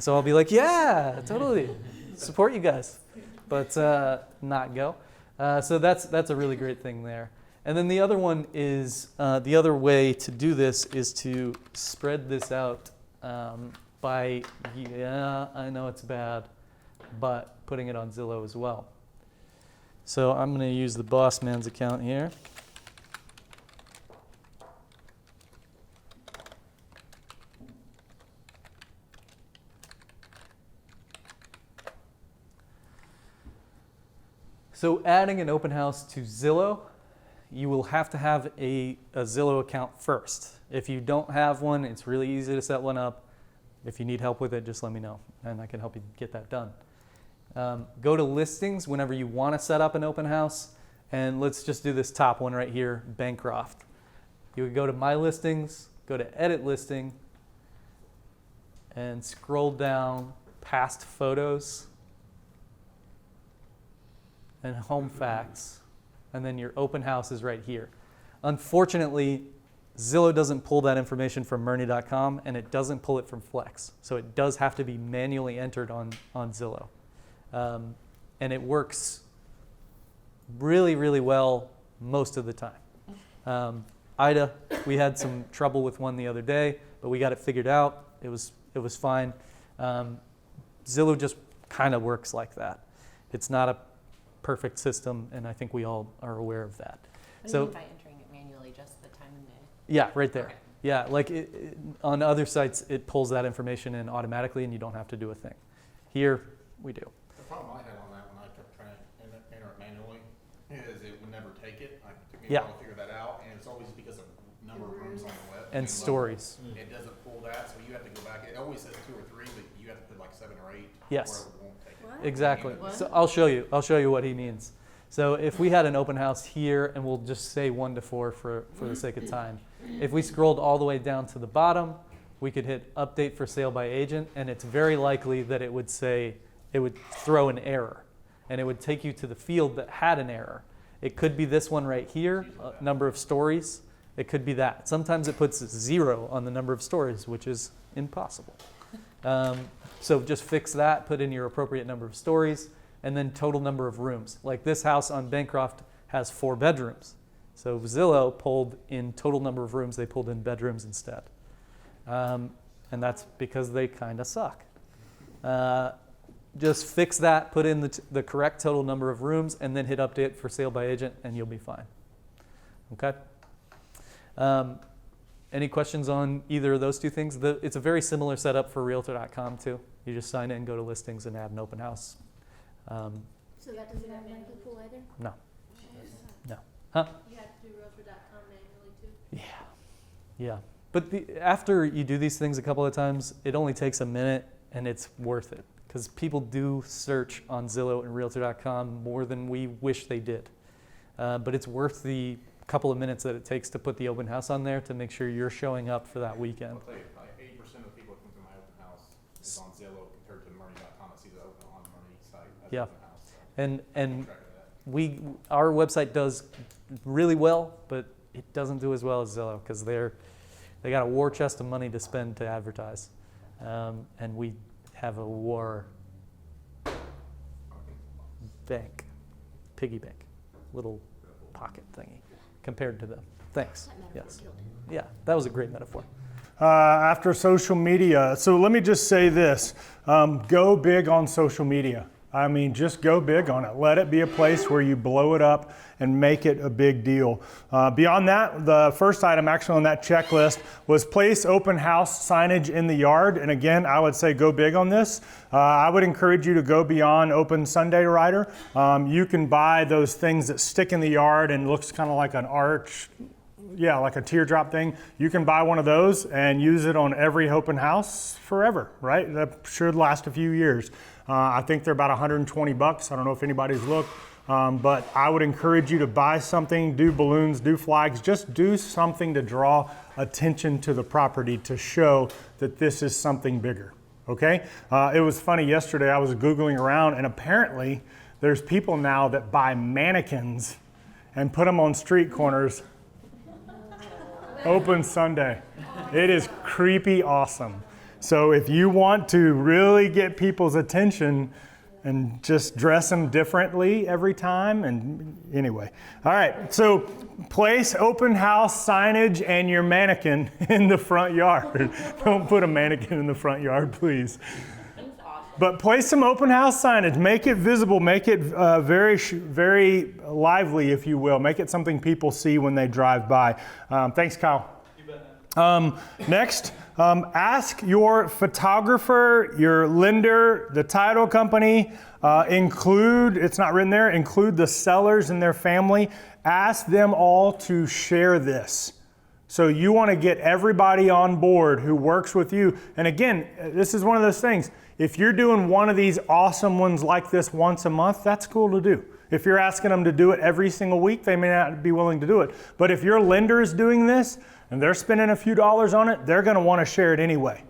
So I'll be like, yeah, totally, support you guys, but not go. So that's a really great thing there. And then the other one is, the other way to do this is to spread this out by, yeah, I know it's bad, but putting it on Zillow as well. So I'm going to use the Boss Man's account here. So adding an open house to Zillow, you will have to have a Zillow account first. If you don't have one, it's really easy to set one up. If you need help with it, just let me know, and I can help you get that done. Go to listings whenever you want to set up an open house, and let's just do this top one right here, Bancroft. You would go to My Listings, go to Edit Listing, and scroll down past photos and home facts, and then your open house is right here. Unfortunately, Zillow doesn't pull that information from Murney.com, and it doesn't pull it from Flex. So it does have to be manually entered on Zillow. And it works really, really well most of the time. Ida, we had some trouble with one the other day, but we got it figured out. It was fine. Zillow just kind of works like that. It's not a perfect system, and I think we all are aware of that. What do you mean by entering it manually, just the time and day? Yeah, right there. Okay. Yeah, like on other sites, it pulls that information in automatically, and you don't have to do a thing. Here, we do. The problem I had on that when I kept trying to enter it manually is it would never take it. It took me a while to figure that out, and it's always because of number of rooms on the web. And stories. It doesn't pull that, so you have to go back. It always says 2 or 3, but you have to put like 7 or 8. Yes. Or it won't take it. What? Exactly. What? So I'll show you what he means. So if we had an open house here, and we'll just say 1 to 4 for the sake of time. If we scrolled all the way down to the bottom, we could hit update for sale by agent, and it's very likely that it would throw an error, and it would take you to the field that had an error. It could be this one right here, number of stories. It could be that. Sometimes it puts 0 on the number of stories, which is impossible. So just fix that, put in your appropriate number of stories, and then total number of rooms. Like this house on Bancroft has 4 bedrooms. So Zillow pulled in total number of rooms, they pulled in bedrooms instead. And that's because they kind of suck. Just fix that, put in the correct total number of rooms, and then hit update for sale by agent, and you'll be fine. Okay? Any questions on either of those two things? It's a very similar setup for Realtor.com too. You just sign in, go to listings, and add an open house. So that doesn't have monthly pool either? No. No. Huh? You have to do Realtor.com manually too? Yeah. But after you do these things a couple of times, it only takes a minute, and it's worth it. Because people do search on Zillow and Realtor.com more than we wish they did. But it's worth the couple of minutes that it takes to put the open house on there to make sure you're showing up for that weekend. I'll tell you, like 80% of people that come to my open house is on Zillow compared to Murray.com. I see the open on the Murray site as Yeah. open house. So And keep track of that. our website does really well, but it doesn't do as well as Zillow because they got a war chest of money to spend to advertise, and we have a war bank, piggy bank, little pocket thingy compared to them. Thanks. That metaphor Yes. killed it. Yeah, that was a great metaphor. After social media, so let me just say this, go big on social media. I mean, just go big on it. Let it be a place where you blow it up and make it a big deal. Beyond that, the first item actually on that checklist was place open house signage in the yard. And again, I would say go big on this. I would encourage you to go beyond Open Sunday Rider. You can buy those things that stick in the yard and looks kind of like an arch. Yeah, like a teardrop thing. You can buy one of those and use it on every open house forever, right? That should last a few years. I think they're about $120. I don't know if anybody's looked, but I would encourage you to buy something, do balloons, do flags, just do something to draw attention to the property to show that this is something bigger, okay? It was funny, yesterday I was Googling around and apparently there's people now that buy mannequins and put them on street corners. Open Sunday. It is creepy awesome. So if you want to really get people's attention and just dress them differently every time, and anyway. All right, so place open house signage and your mannequin in the front yard. Don't put a mannequin in the front yard, please. But place some open house signage. Make it visible. Make it very lively, if you will. Make it something people see when they drive by. Thanks, Kyle. You bet. Next, ask your photographer, your lender, the title company, it's not written there, include the sellers and their family. Ask them all to share this. So you want to get everybody on board who works with you. And again, this is one of those things. If you're doing one of these awesome ones like this once a month, that's cool to do. If you're asking them to do it every single week, they may not be willing to do it. But if your lender is doing this and they're spending a few dollars on it, they're going to want to share it anyway,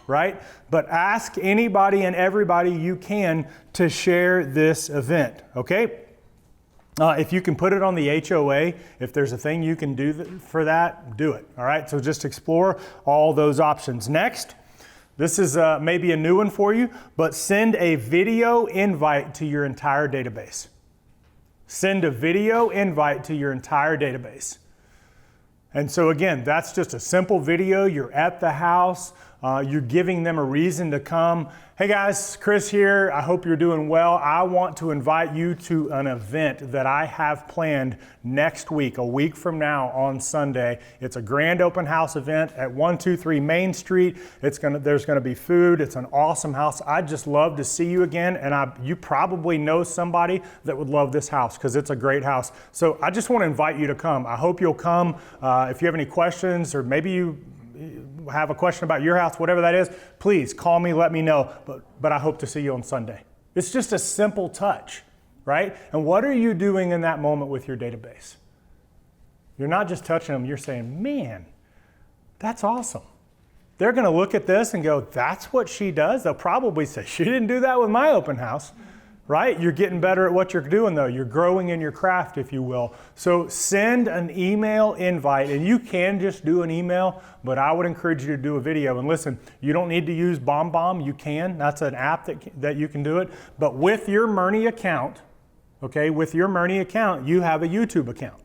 right? But ask anybody and everybody you can to share this event, okay? If you can put it on the HOA, if there's a thing you can do for that, do it, all right? So just explore all those options. Next, this is maybe a new one for you, but send a video invite to your entire database. Send a video invite to your entire database. And so again, that's just a simple video. You're at the house. You're giving them a reason to come. Hey guys, Chris here. I hope you're doing well. I want to invite you to an event that I have planned next week, a week from now on Sunday. It's a grand open house event at 123 Main Street. There's going to be food. It's an awesome house. I'd just love to see you again. And you probably know somebody that would love this house because it's a great house. So I just want to invite you to come. I hope you'll come. If you have any questions, or maybe you have a question about your house, whatever that is, please call me, let me know. But I hope to see you on Sunday. It's just a simple touch, right? And what are you doing in that moment with your database? You're not just touching them, you're saying, man, that's awesome. they're going to look at this and go, that's what she does. They'll probably say, she didn't do that with my open house, right? You're getting better at what you're doing though. You're growing in your craft, if you will. So send an email invite, and you can just do an email, but I would encourage you to do a video. And listen, you don't need to use BombBomb. You can. That's an app that you can do it. But with your Murney account, okay, with your Murney account, you have a YouTube account.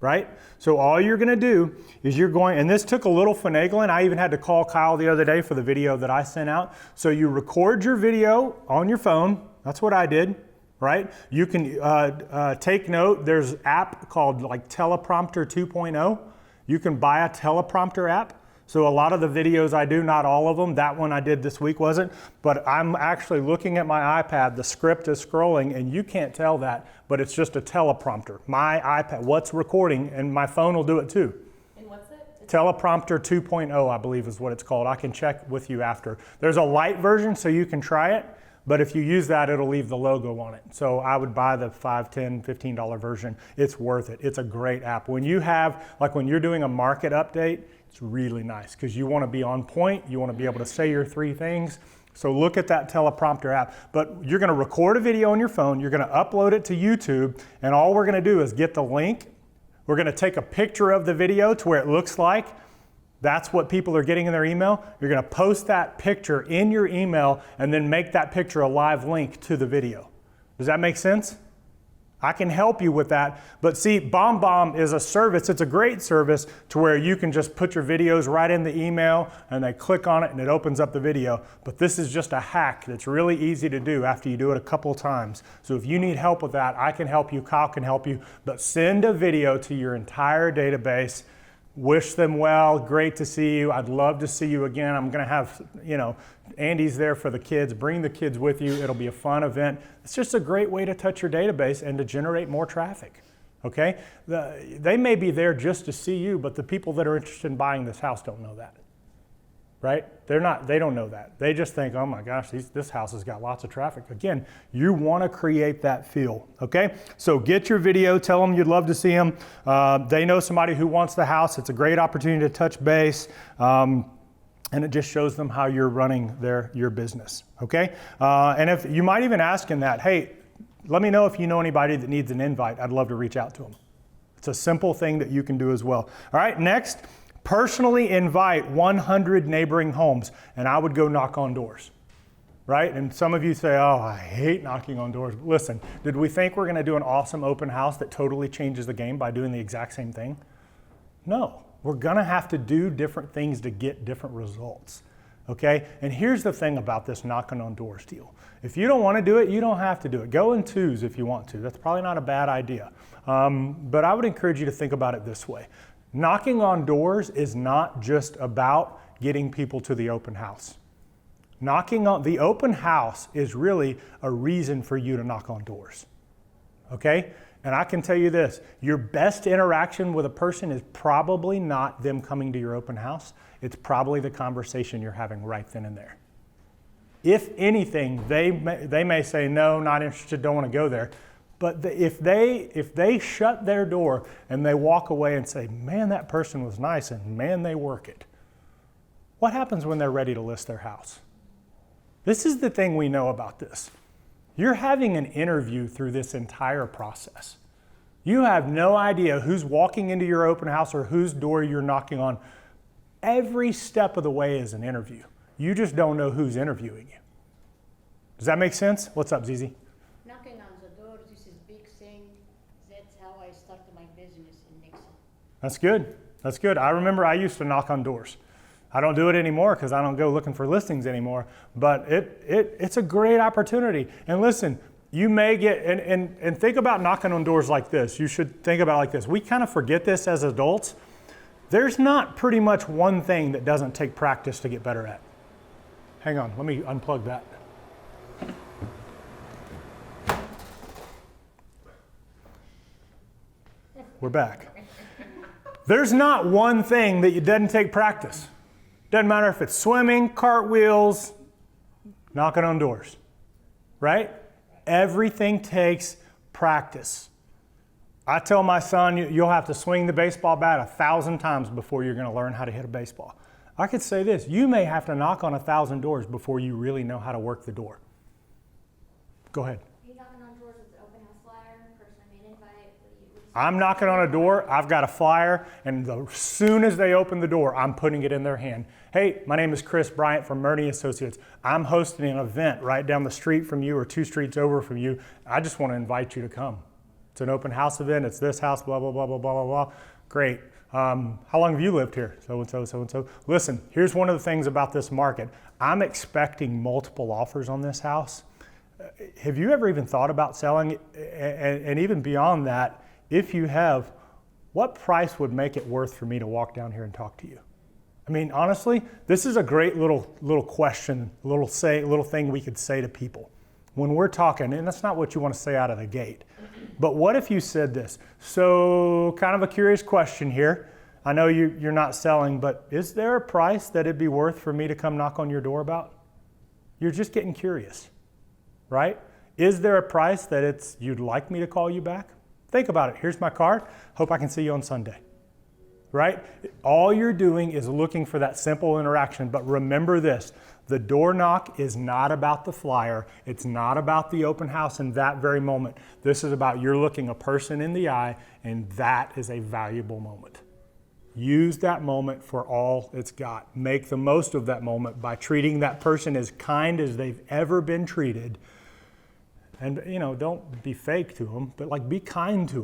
Right? So all you're going to do is and this took a little finagling. I even had to call Kyle the other day for the video that I sent out. So you record your video on your phone. That's what I did, right? You can take note. There's an app called like Teleprompter 2.0. You can buy a teleprompter app. So a lot of the videos I do, not all of them, that one I did this week wasn't, but I'm actually looking at my iPad, the script is scrolling, and you can't tell that, but it's just a teleprompter. My iPad, what's recording, and my phone will do it too. And what's it? Teleprompter 2.0, I believe is what it's called. I can check with you after. There's a light version so you can try it, but if you use that, it'll leave the logo on it. So I would buy the $5, $10, $15 version. It's worth it. It's a great app. When you have, like when you're doing a market update, it's really nice because you want to be on point. You want to be able to say your 3 things. So look at that teleprompter app. But you're going to record a video on your phone. You're going to upload it to YouTube. And all we're going to do is get the link. We're going to take a picture of the video to where it looks like that's what people are getting in their email. You're going to post that picture in your email and then make that picture a live link to the video. Does that make sense? I can help you with that. But see, BombBomb is a service. It's a great service to where you can just put your videos right in the email and they click on it and it opens up the video. But this is just a hack that's really easy to do after you do it a couple times. So if you need help with that, I can help you, Kyle can help you. But send a video to your entire database. Wish them well. Great to see you. I'd love to see you again. I'm going to have, Andy's there for the kids. Bring the kids with you. It'll be a fun event. It's just a great way to touch your database and to generate more traffic. Okay? They may be there just to see you, but the people that are interested in buying this house don't know that. Right? They don't know that. They just think, oh my gosh, this house has got lots of traffic. Again, you want to create that feel, okay? So get your video, tell them you'd love to see them. They know somebody who wants the house. It's a great opportunity to touch base. And it just shows them how you're running your business, okay? And if you might even ask in that, hey, let me know if you know anybody that needs an invite. I'd love to reach out to them. It's a simple thing that you can do as well. All right, next. Personally invite 100 neighboring homes, and I would go knock on doors, right? And some of you say, oh, I hate knocking on doors. Listen, did we think we're going to do an awesome open house that totally changes the game by doing the exact same thing? No, we're going to have to do different things to get different results, okay? And here's the thing about this knocking on doors deal. If you don't want to do it, you don't have to do it. Go in twos if you want to. That's probably not a bad idea. But I would encourage you to think about it this way. Knocking on doors is not just about getting people to the open house. Knocking on the open house is really a reason for you to knock on doors. Okay? And I can tell you this, your best interaction with a person is probably not them coming to your open house. It's probably the conversation you're having right then and there. If anything, they may say, no, not interested, don't want to go there. But if they shut their door and they walk away and say, man, that person was nice and man, they work it. What happens when they're ready to list their house? This is the thing we know about this. You're having an interview through this entire process. You have no idea who's walking into your open house or whose door you're knocking on. Every step of the way is an interview. You just don't know who's interviewing you. Does that make sense? What's up, Zizi? Knocking on the door, this is big thing. That's how I started my business in Nixon. That's good. That's good. I remember I used to knock on doors. I don't do it anymore because I don't go looking for listings anymore. But it's a great opportunity. And listen, you may get, and think about knocking on doors like this. You should think about it like this. We kind of forget this as adults. There's not pretty much one thing that doesn't take practice to get better at. Hang on, let me unplug that. We're back. There's not one thing that doesn't take practice. Doesn't matter if it's swimming, cartwheels, knocking on doors, right? Everything takes practice. I tell my son, you'll have to swing the baseball bat 1,000 times before you're going to learn how to hit a baseball. I could say this, you may have to knock on 1,000 doors before you really know how to work the door. Go ahead. Are you knocking on doors with the open house flyer, person I made invite? What do you I'm knocking on a door, I've got a flyer, and as soon as they open the door, I'm putting it in their hand. Hey, my name is Chris Bryant from Murney Associates. I'm hosting an event right down the street from you or 2 streets over from you. I just want to invite you to come. It's an open house event, it's this house, blah, blah, blah, blah, blah, blah, blah. Great. How long have you lived here? So-and-so, so-and-so. Listen, here's one of the things about this market. I'm expecting multiple offers on this house. Have you ever even thought about selling it? And even beyond that, if you have, what price would make it worth for me to walk down here and talk to you? I mean, honestly, this is a great little question, little thing we could say to people when we're talking, and that's not what you want to say out of the gate. But what if you said this? So, kind of a curious question here. I know you're not selling, but is there a price that it'd be worth for me to come knock on your door about? You're just getting curious, right? Is there a price that you'd like me to call you back? Think about it. Here's my card. Hope I can see you on Sunday, right? All you're doing is looking for that simple interaction. But remember this, the door knock is not about the flyer. It's not about the open house in that very moment. This is about you're looking a person in the eye, and that is a valuable moment. Use that moment for all it's got. Make the most of that moment by treating that person as kind as they've ever been treated. And, don't be fake to them, but be kind to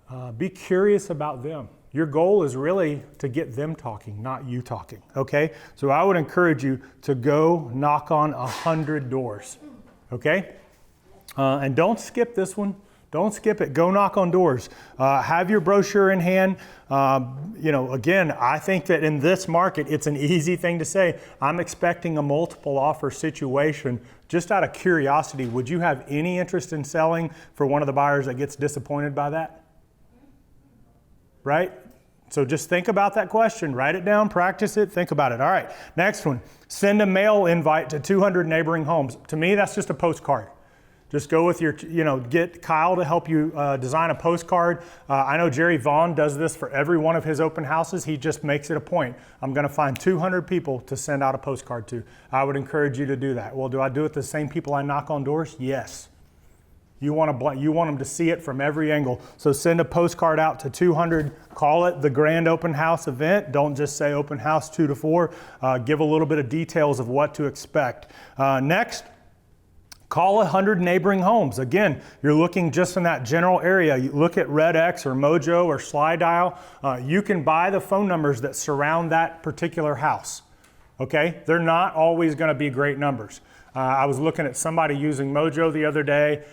them. Be curious about them. Your goal is really to get them talking, not you talking, okay? So I would encourage you to go knock on 100 doors, okay? And don't skip this one. Don't skip it. Go knock on doors. Have your brochure in hand. Again, I think that in this market, it's an easy thing to say. I'm expecting a multiple offer situation. Just out of curiosity, would you have any interest in selling for one of the buyers that gets disappointed by that? Right? So just think about that question. Write it down, practice it, think about it. All right, next one. Send a mail invite to 200 neighboring homes. To me, that's just a postcard. Just go with get Kyle to help you design a postcard. I know Jerry Vaughn does this for every one of his open houses. He just makes it a point. I'm going to find 200 people to send out a postcard to. I would encourage you to do that. Well, do I do it to the same people I knock on doors? Yes. You want them to see it from every angle. So send a postcard out to 200. Call it the Grand Open House event. Don't just say open house 2 to 4. Give a little bit of details of what to expect. Next, call 100 neighboring homes. Again, you're looking just in that general area. You look at RedX or Mojo or Sly Dial. You can buy the phone numbers that surround that particular house. Okay? They're not always going to be great numbers. I was looking at somebody using Mojo the other day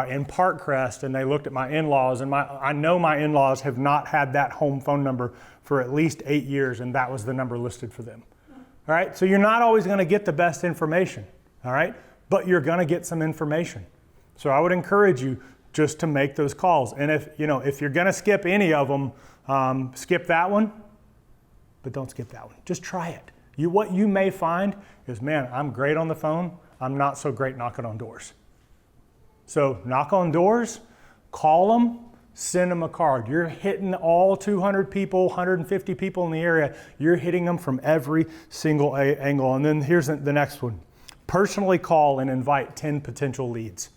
in Parkcrest, and they looked at my in-laws, and I know my in-laws have not had that home phone number for at least 8 years, and that was the number listed for them. All right, so you're not always going to get the best information, all right, but you're going to get some information. So I would encourage you just to make those calls, and if you're going to skip any of them, skip that one, but don't skip that one. Just try it. What you may find is, man, I'm great on the phone. I'm not so great knocking on doors. So knock on doors, call them, send them a card. You're hitting all 200 people, 150 people in the area. You're hitting them from every single angle. And then here's the next one. Personally call and invite 10 potential leads.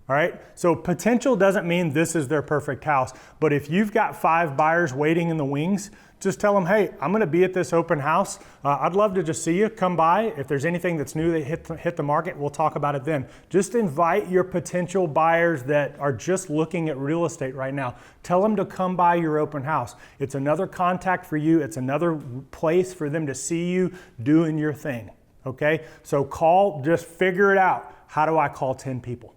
All right, so potential doesn't mean this is their perfect house, but if you've got 5 buyers waiting in the wings, just tell them, hey, I'm going to be at this open house. I'd love to just see you. Come by. If there's anything that's new that hit the market, we'll talk about it then. Just invite your potential buyers that are just looking at real estate right now. Tell them to come by your open house. It's another contact for you. It's another place for them to see you doing your thing. Okay, so just figure it out. How do I call 10 people?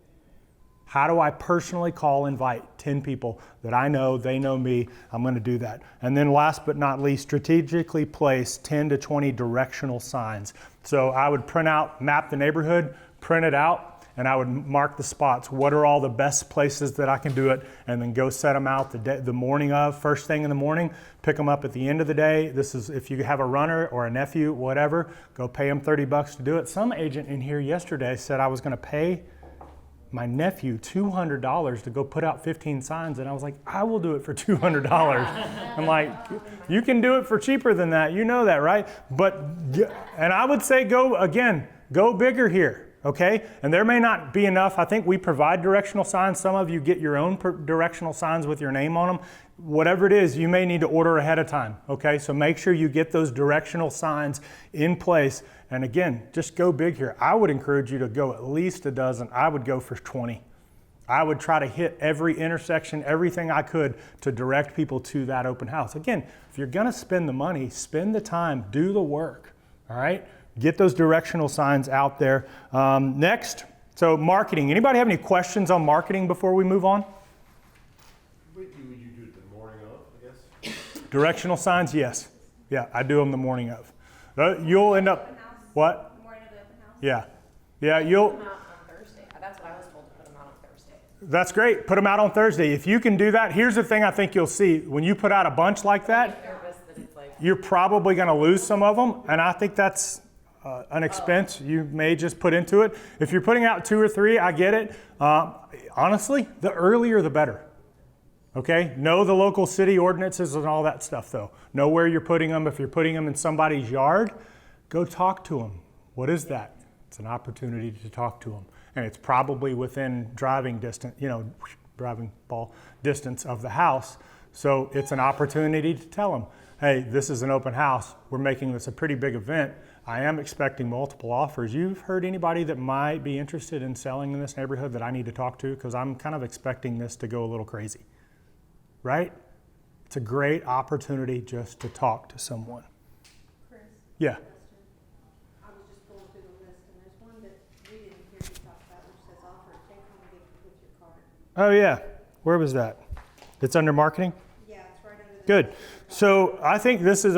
How do I personally invite 10 people that I know, they know me, I'm going to do that. And then last but not least, strategically place 10 to 20 directional signs. So I would map the neighborhood, print it out, and I would mark the spots. What are all the best places that I can do it? And then go set them out the morning of, first thing in the morning, pick them up at the end of the day. This is if you have a runner or a nephew, whatever, go pay them $30 to do it. Some agent in here yesterday said I was going to pay my nephew $200 to go put out 15 signs, and I was like, I will do it for $200. I'm like, you can do it for cheaper than that. You know that, right? And I would say go bigger here, okay? And there may not be enough. I think we provide directional signs. Some of you get your own directional signs with your name on them. Whatever it is, you may need to order ahead of time, okay? So make sure you get those directional signs in place. And again, just go big here. I would encourage you to go at least a dozen. I would go for 20. I would try to hit every intersection, everything I could to direct people to that open house. Again, if you're gonna spend the money, spend the time, do the work, all right? Get those directional signs out there. Next, so marketing. Anybody have any questions on marketing before we move on? Would you do it the morning of, I guess? Directional signs, yes. Yeah, I do them the morning of. You'll end up, what? The morning of the open house? Yeah. Yeah, you'll. Put them out on Thursday. That's what I was told, to put them out on Thursday. That's great. Put them out on Thursday. If you can do that, here's the thing I think you'll see. When you put out a bunch like that, Nervous that it's like, you're probably going to lose some of them. And I think that's an expense you may just put into it. If you're putting out 2 or 3, I get it. Honestly, the earlier the better. Okay? Know the local city ordinances and all that stuff, though. Know where you're putting them. If you're putting them in somebody's yard, go talk to them. What is that? It's an opportunity to talk to them. And it's probably within driving distance, driving ball distance of the house. So it's an opportunity to tell them, hey, this is an open house. We're making this a pretty big event. I am expecting multiple offers. You've heard anybody that might be interested in selling in this neighborhood that I need to talk to? Because I'm kind of expecting this to go a little crazy, right? It's a great opportunity just to talk to someone. Chris? Yeah. I was just going through the list, and there's one that we didn't hear you talk about, which says offer a take-home gift with your card. Oh, yeah. Where was that? It's under marketing? Yeah, it's right under the. Good. So I think this is,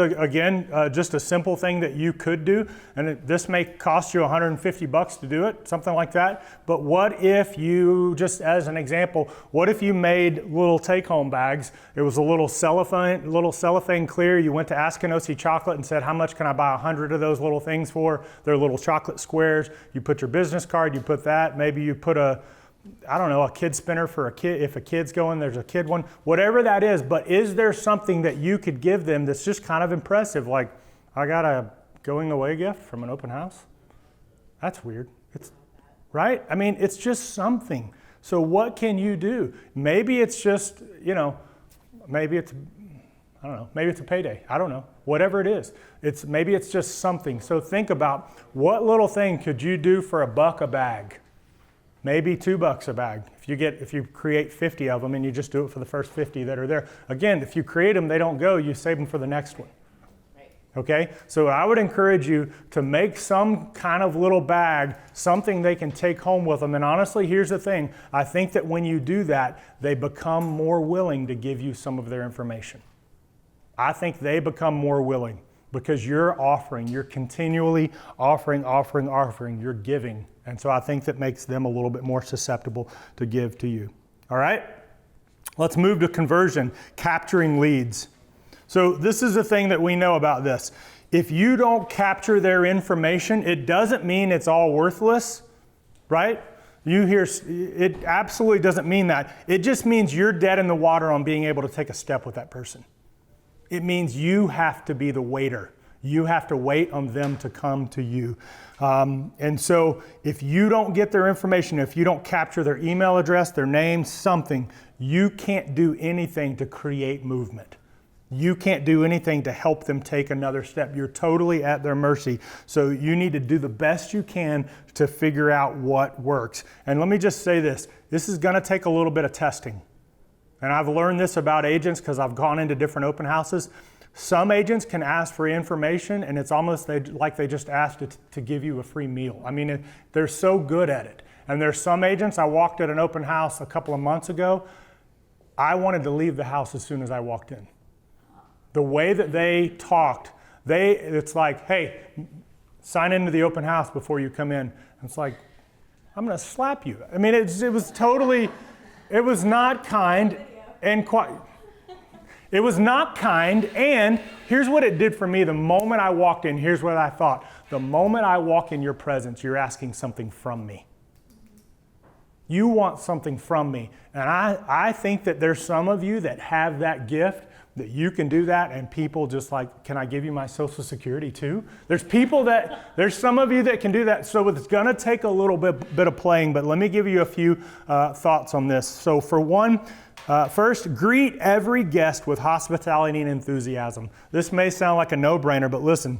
just a simple thing that you could do. And this may cost you $150 to do it, something like that. But what if you, just as an example, what if you made little take-home bags? It was a little cellophane clear. You went to Askinosie Chocolate and said, how much can I buy 100 of those little things for? They're little chocolate squares. You put your business card, you put that. Maybe you put a kid spinner for a kid. If a kid's going, there's a kid one, whatever that is. But is there something that you could give them that's just kind of impressive? Like, I got a going away gift from an open house. That's weird. It's right. I mean, it's just something. So what can you do? Maybe it's just, maybe it's a payday. I don't know. Whatever it is, maybe it's just something. So think about what little thing could you do for $1 a bag? Maybe $2 a bag. If you create 50 of them and you just do it for the first 50 that are there. Again, if you create them, they don't go, you save them for the next one. right. Okay? So I would encourage you to make some kind of little bag, something they can take home with them. And honestly, here's the thing. I think that when you do that, they become more willing to give you some of their information. I think they become more willing because you're continually offering, you're giving. And so I think that makes them a little bit more susceptible to give to you. All right? Let's move to conversion, capturing leads. So this is the thing that we know about this. If you don't capture their information, it doesn't mean it's all worthless, right? It absolutely doesn't mean that. It just means you're dead in the water on being able to take a step with that person. It means you have to be the waiter. You have to wait on them to come to you. And so if you don't get their information, if you don't capture their email address, their name, something, you can't do anything to create movement. You can't do anything to help them take another step. You're totally at their mercy. So you need to do the best you can to figure out what works. And let me just say this is going to take a little bit of testing. And I've learned this about agents because I've gone into different open houses. Some agents can ask for information and it's almost like they just asked to give you a free meal. I mean, they're so good at it. And there's some agents, I walked at an open house a couple of months ago. I wanted to leave the house as soon as I walked in. The way that they talked, it's like, hey, sign into the open house before you come in. And it's like, I'm going to slap you. I mean, it was not kind and quite. It was not kind, and here's what it did for me. The moment I walked in, here's what I thought. The moment I walk in your presence, you're asking something from me. You want something from me. And I think that there's some of you that have that gift, that you can do that, and people just like, can I give you my Social Security too? There's some of you that can do that. So it's gonna take a little bit of playing, but let me give you a few thoughts on this. So for one, first, greet every guest with hospitality and enthusiasm. This may sound like a no-brainer, but listen,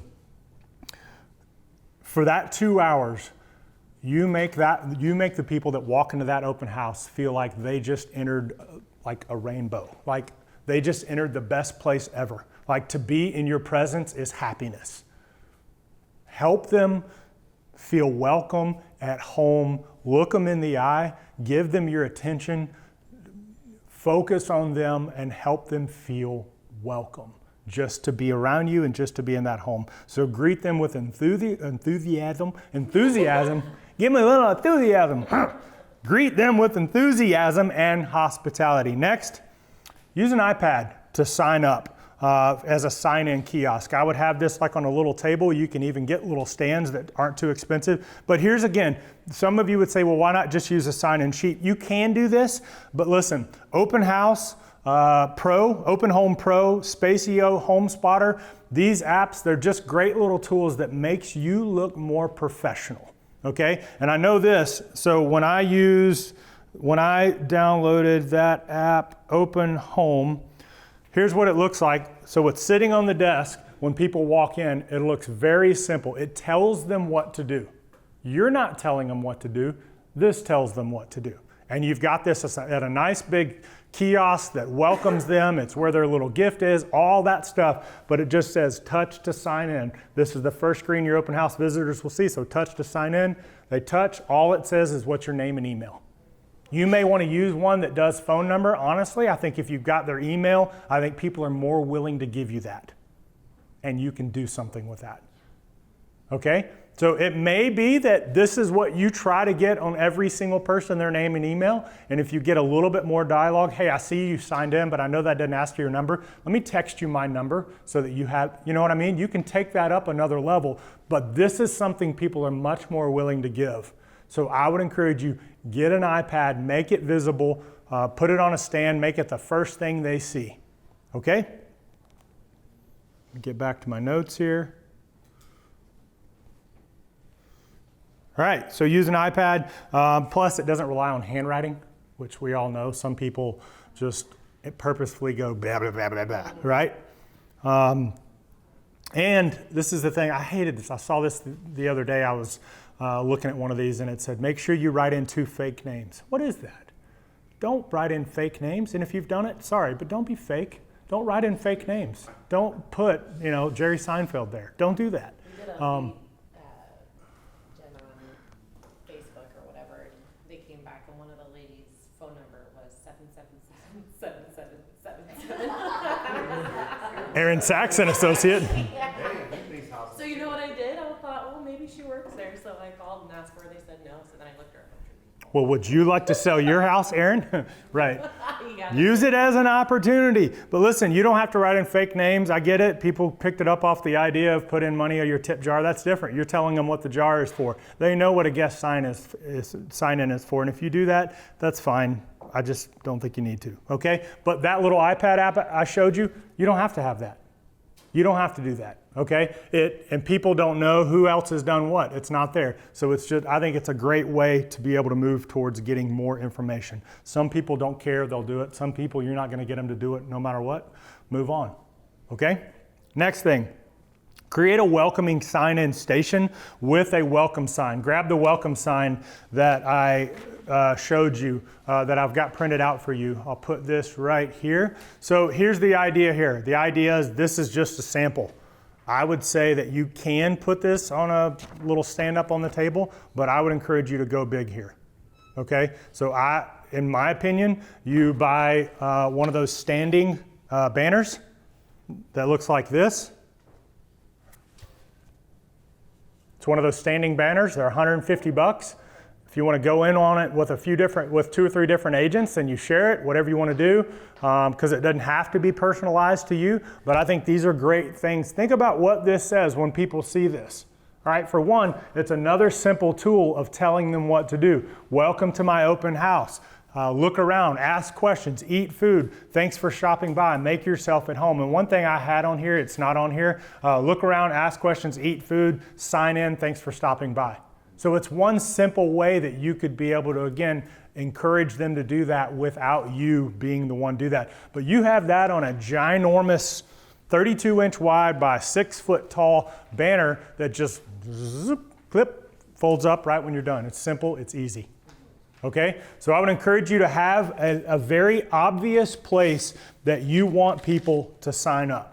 for that 2 hours, you make the people that walk into that open house feel like they just entered like a rainbow, like they just entered the best place ever. Like, to be in your presence is happiness. Help them feel welcome, at home, look them in the eye, give them your attention, focus on them, and help them feel welcome just to be around you and just to be in that home. So greet them with enthusiasm. Give me a little enthusiasm. Greet them with enthusiasm and hospitality. Next, use an iPad to sign up as a sign-in kiosk. I would have this like on a little table. You can even get little stands that aren't too expensive. But here's again, some of you would say, well, why not just use a sign-in sheet? You can do this, but listen, Open House Pro, Open Home Pro, Spaceo, Home Spotter, these apps, they're just great little tools that makes you look more professional. Okay, and I know this, so when I downloaded that app, Open Home, here's what it looks like. So it's sitting on the desk. When people walk in, it looks very simple. It tells them what to do. You're not telling them what to do. This tells them what to do. And you've got this at a nice big kiosk that welcomes them. It's where their little gift is, all that stuff. But it just says touch to sign in. This is the first screen your open house visitors will see. So touch to sign in. They touch. All it says is what's your name and email. You may want to use one that does phone number. Honestly, I think if you've got their email, I think people are more willing to give you that. And you can do something with that. Okay? So it may be that this is what you try to get on every single person, their name and email. And if you get a little bit more dialogue, hey, I see you signed in, but I know that didn't ask for your number. Let me text you my number so that you have, you know what I mean? You can take that up another level, but this is something people are much more willing to give. So I would encourage you, get an iPad, make it visible, put it on a stand, make it the first thing they see. Okay? Get back to my notes here. All right, so use an iPad. Plus, it doesn't rely on handwriting, which we all know. Some people just purposefully go blah, blah, blah, blah, blah, right? And this is the thing, I hated this. I saw this the other day. I was looking at one of these and it said, make sure you write in 2 fake names. What is that? Don't write in fake names. And if you've done it, sorry, but don't be fake. Don't write in fake names. Don't put, Jerry Seinfeld there. Don't do that. We did a Jen on Facebook or whatever, and they came back and one of the ladies' phone number was 777-777. Aaron Saxon associate. So you know what I did? I thought, well, maybe she works there. So I called and asked her. They said no. So then I looked her up. Well, would you like to sell your house, Aaron? Right. Use it as an opportunity. But listen, you don't have to write in fake names. I get it. People picked it up off the idea of put in money in your tip jar. That's different. You're telling them what the jar is for. They know what a guest sign-in is for. And if you do that, that's fine. I just don't think you need to. Okay? But that little iPad app I showed you, you don't have to have that. You don't have to do that. Okay? And people don't know who else has done what. It's not there. So it's just, I think it's a great way to be able to move towards getting more information. Some people don't care, they'll do it. Some people, you're not going to get them to do it no matter what. Move on. Okay? Next thing. Create a welcoming sign-in station with a welcome sign. Grab the welcome sign that I showed you, that I've got printed out for you. I'll put this right here. So here's the idea here. The idea is this is just a sample. I would say that you can put this on a little stand up on the table, but I would encourage you to go big here. Okay? So in my opinion, you buy one of those standing banners that looks like this. It's one of those standing banners. They're $150. If you want to go in on it with 2 or 3 different agents, then you share it, whatever you want to do, because it doesn't have to be personalized to you. But I think these are great things. Think about what this says when people see this. All right, for one, it's another simple tool of telling them what to do. Welcome to my open house. Look around, ask questions, eat food. Thanks for stopping by. Make yourself at home. And one thing I had on here, it's not on here. Look around, ask questions, eat food, sign in. Thanks for stopping by. So it's one simple way that you could be able to, again, encourage them to do that without you being the one to do that. But you have that on a ginormous 32-inch wide by 6-foot tall banner that just zip, clip, folds up right when you're done. It's simple, it's easy. Okay, so I would encourage you to have a very obvious place that you want people to sign up.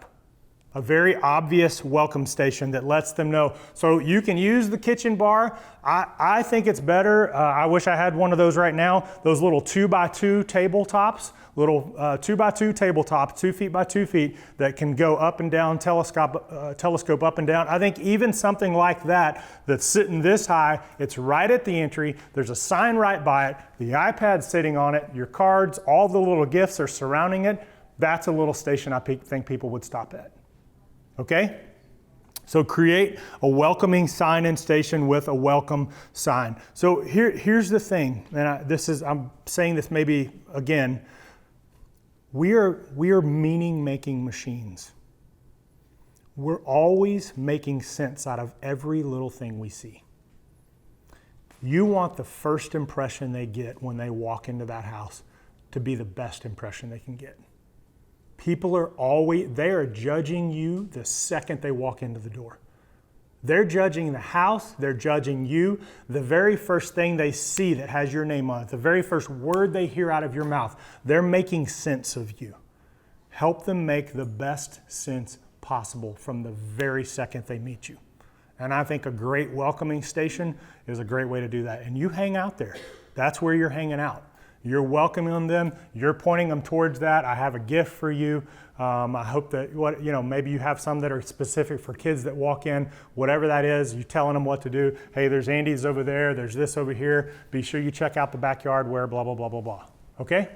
A very obvious welcome station that lets them know. So you can use the kitchen bar. I think it's better. I wish I had one of those right now. Those little 2x2 tabletops, little 2x2 tabletops, 2 feet by 2 feet that can go up and down, telescope up and down. I think even something like that that's sitting this high, it's right at the entry. There's a sign right by it. The iPad's sitting on it. Your cards, all the little gifts are surrounding it. That's a little station I think people would stop at. Okay? So create a welcoming sign-in station with a welcome sign. So here's the thing, and I'm saying this maybe again. We are meaning-making machines. We're always making sense out of every little thing we see. You want the first impression they get when they walk into that house to be the best impression they can get. People they are judging you the second they walk into the door. They're judging the house, they're judging you. The very first thing they see that has your name on it, the very first word they hear out of your mouth, they're making sense of you. Help them make the best sense possible from the very second they meet you. And I think a great welcoming station is a great way to do that. And you hang out there. That's where you're hanging out. You're welcoming them. You're pointing them towards that. I have a gift for you. I hope that maybe you have some that are specific for kids that walk in. Whatever that is, you're telling them what to do. Hey, there's Andy's over there. There's this over here. Be sure you check out the backyard where blah, blah, blah, blah, blah. Okay?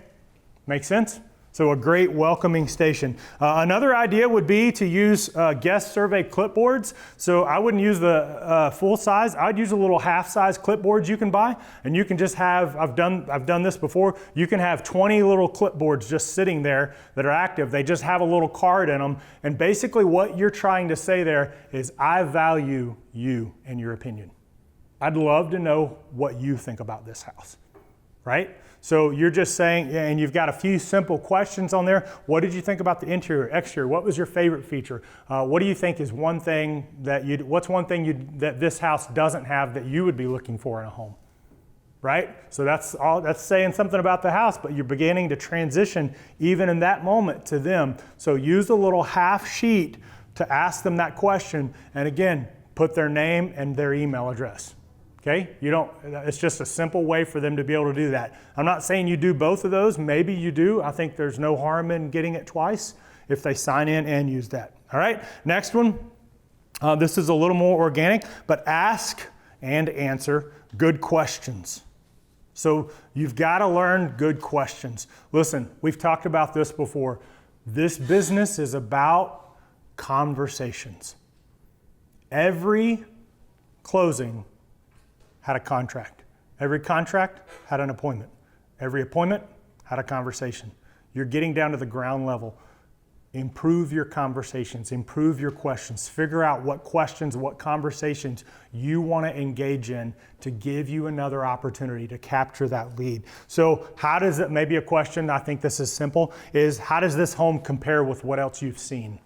Make sense? So a great welcoming station. Another idea would be to use guest survey clipboards. So I wouldn't use the full size. I'd use a little half-size clipboards you can buy, and you can just have. I've done this before. You can have 20 little clipboards just sitting there that are active. They just have a little card in them, and basically what you're trying to say there is, I value you and your opinion. I'd love to know what you think about this house, right? So you're just saying, and you've got a few simple questions on there. What did you think about the interior, exterior? What was your favorite feature? What do you think is one thing what's one thing that this house doesn't have that you would be looking for in a home? Right? So that's saying something about the house, but you're beginning to transition even in that moment to them. So use a little half sheet to ask them that question. And again, put their name and their email address. Okay? It's just a simple way for them to be able to do that. I'm not saying you do both of those. Maybe you do. I think there's no harm in getting it twice if they sign in and use that. All right? Next one. This is a little more organic, but ask and answer good questions. So you've got to learn good questions. Listen, we've talked about this before. This business is about conversations. Every closing had a contract. Every contract had an appointment. Every appointment had a conversation. You're getting down to the ground level. Improve your conversations, improve your questions, figure out what questions, what conversations you want to engage in to give you another opportunity to capture that lead. So maybe a question, I think this is simple, is how does this home compare with what else you've seen?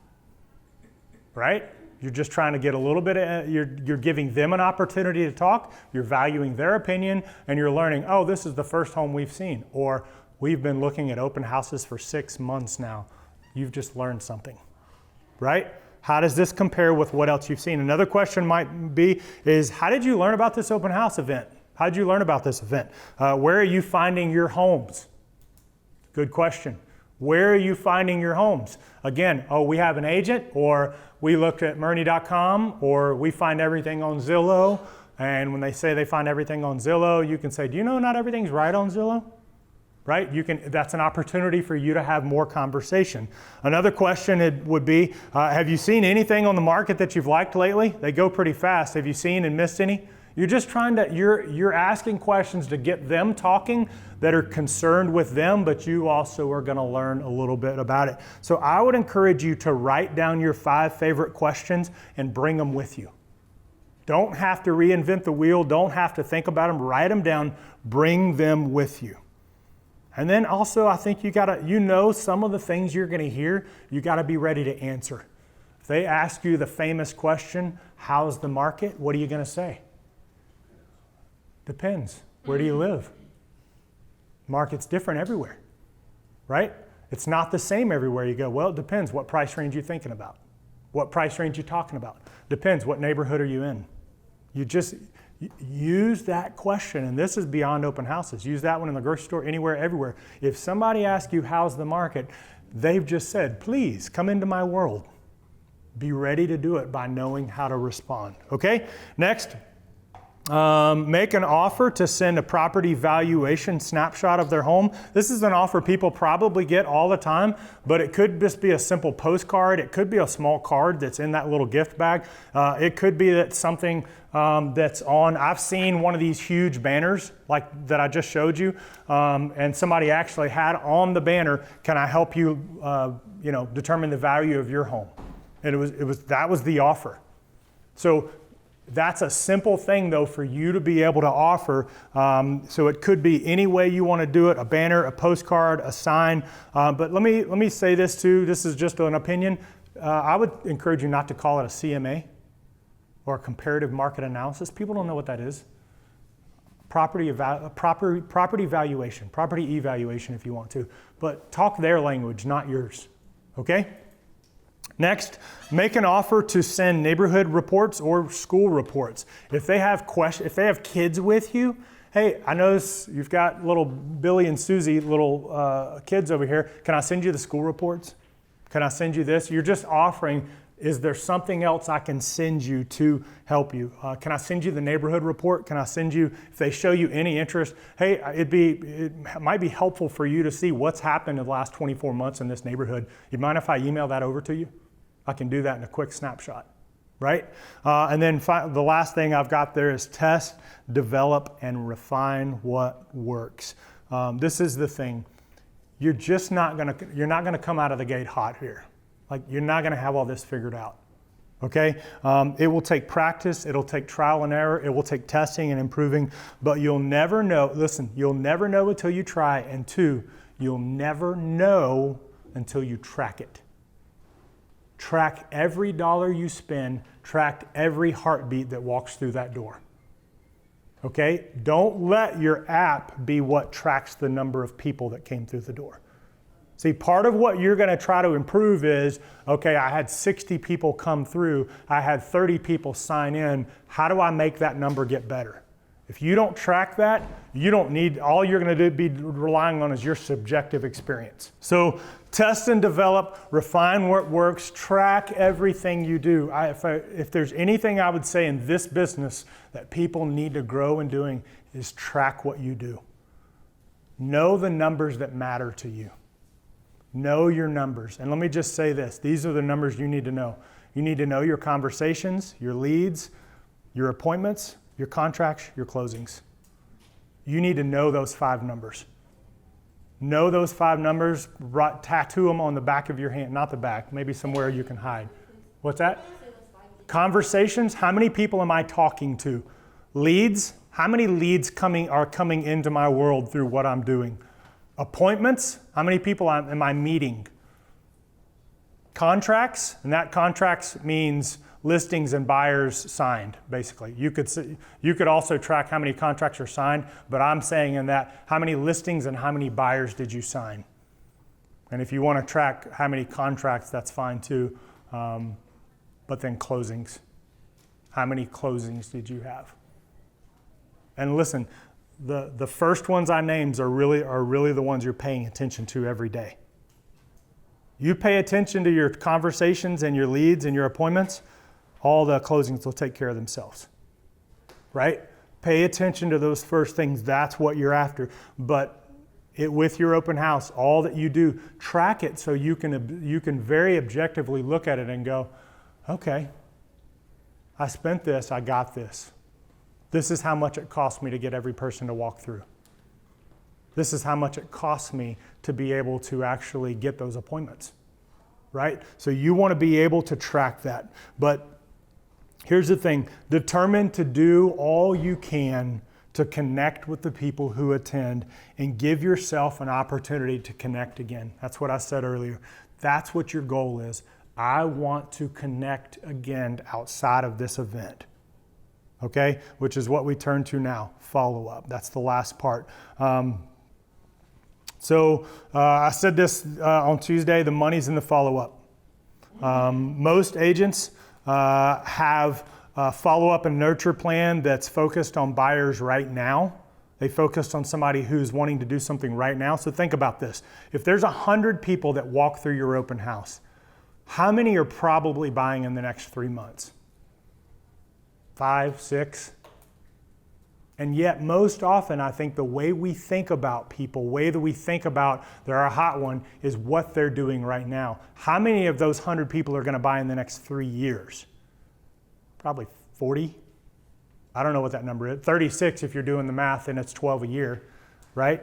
Right? You're just trying to get a little bit you're giving them an opportunity to talk, you're valuing their opinion, and you're learning, oh, this is the first home we've seen, or we've been looking at open houses for 6 months now. You've just learned something, right? How does this compare with what else you've seen? Another question might be is, how did you learn about this open house event? How did you learn about this event? Where are you finding your homes? Good question. Where are you finding your homes? Again, we have an agent, or we looked at Murney.com, or we find everything on Zillow. And when they say they find everything on Zillow, you can say, do you know not everything's right on Zillow? right? That's an opportunity for you to have more conversation. Another question would be, have you seen anything on the market that you've liked lately? They go pretty fast. Have you seen and missed any? You're just trying to, you're asking questions to get them talking that are concerned with them, but you also are going to learn a little bit about it. So I would encourage you to write down your 5 favorite questions and bring them with you. Don't have to reinvent the wheel. Don't have to think about them. Write them down. Bring them with you. And then also, I think some of the things you're going to hear, you got to be ready to answer. If they ask you the famous question, how's the market? What are you going to say? Depends. Where do you live? Market's different everywhere, right? It's not the same everywhere you go. Well, it depends. What price range you thinking about? What price range you talking about? Depends. What neighborhood are you in? You just use that question, and this is beyond open houses. Use that one in the grocery store, anywhere, everywhere. If somebody asks you how's the market, they've just said, please come into my world. Be ready to do it by knowing how to respond. Okay? Next. Make an offer to send a property valuation snapshot of their home. This is an offer people probably get all the time, but it could just be a simple postcard. It could be a small card that's in that little gift bag. It could be that something that's on. I've seen one of these huge banners like that I just showed you, and somebody actually had on the banner, "Can I help you, determine the value of your home?" And that was the offer. So that's a simple thing, though, for you to be able to offer. So it could be any way you want to do it, a banner, a postcard, a sign. But let me say this, too. This is just an opinion. I would encourage you not to call it a CMA or a comparative market analysis. People don't know what that is. Property valuation, property evaluation if you want to. But talk their language, not yours. Okay? Next, make an offer to send neighborhood reports or school reports. If they have kids with you, hey, I notice you've got little Billy and Susie, little kids over here. Can I send you the school reports? Can I send you this? You're just offering, is there something else I can send you to help you? Can I send you the neighborhood report? Can I send you, if they show you any interest, hey, it might be helpful for you to see what's happened in the last 24 months in this neighborhood. You mind if I email that over to you? I can do that in a quick snapshot, right? And then the last thing I've got there is test, develop, and refine what works. This is the thing. You're not gonna come out of the gate hot here. Like, you're not gonna have all this figured out, okay? It will take practice, it'll take trial and error, it will take testing and improving, but you'll never know, you'll never know until you try, and 2, you'll never know until you track it. Track every dollar you spend, track every heartbeat that walks through that door. Okay? Don't let your app be what tracks the number of people that came through the door. See, part of what you're going to try to improve is, okay, I had 60 people come through, I had 30 people sign in. How do I make that number get better? If you don't track that, all you're going to be relying on is your subjective experience. So test and develop, refine what works, track everything you do. If there's anything I would say in this business that people need to grow in doing is track what you do. Know the numbers that matter to you. Know your numbers. And let me just say this. These are the numbers you need to know. You need to know your conversations, your leads, your appointments, your contracts, your closings. You need to know those 5 numbers. Know those 5 numbers, tattoo them on the back of your hand, not the back, maybe somewhere you can hide. What's that? Conversations, how many people am I talking to? Leads, how many leads are coming into my world through what I'm doing? Appointments, how many people am I meeting? Contracts, and that contracts means listings and buyers signed, basically. You could also track how many contracts are signed, but I'm saying in that, how many listings and how many buyers did you sign? And if you want to track how many contracts, that's fine too. But then closings. How many closings did you have? And listen, the first ones I named are really the ones you're paying attention to every day. You pay attention to your conversations and your leads and your appointments, all the closings will take care of themselves, right? Pay attention to those first things. That's what you're after. But with your open house, all that you do, track it so you can very objectively look at it and go, okay, I spent this, I got this. This is how much it cost me to get every person to walk through. This is how much it costs me to be able to actually get those appointments, right? So you want to be able to track that. But here's the thing, determine to do all you can to connect with the people who attend and give yourself an opportunity to connect again. That's what I said earlier. That's what your goal is. I want to connect again outside of this event. Okay? Which is what we turn to now, follow-up. That's the last part. So I said this on Tuesday, the money's in the follow-up. Most agents have a follow-up and nurture plan that's focused on buyers right now. They focused on somebody who's wanting to do something right now. So think about this. If there's 100 people that walk through your open house, how many are probably buying in the next 3 months? 5, 6? And yet most often, I think the way we think about people, way that we think about they're a hot one, is what they're doing right now. How many of those 100 people are going to buy in the next 3 years? Probably 40. I don't know what that number is. 36 if you're doing the math, and it's 12 a year, right?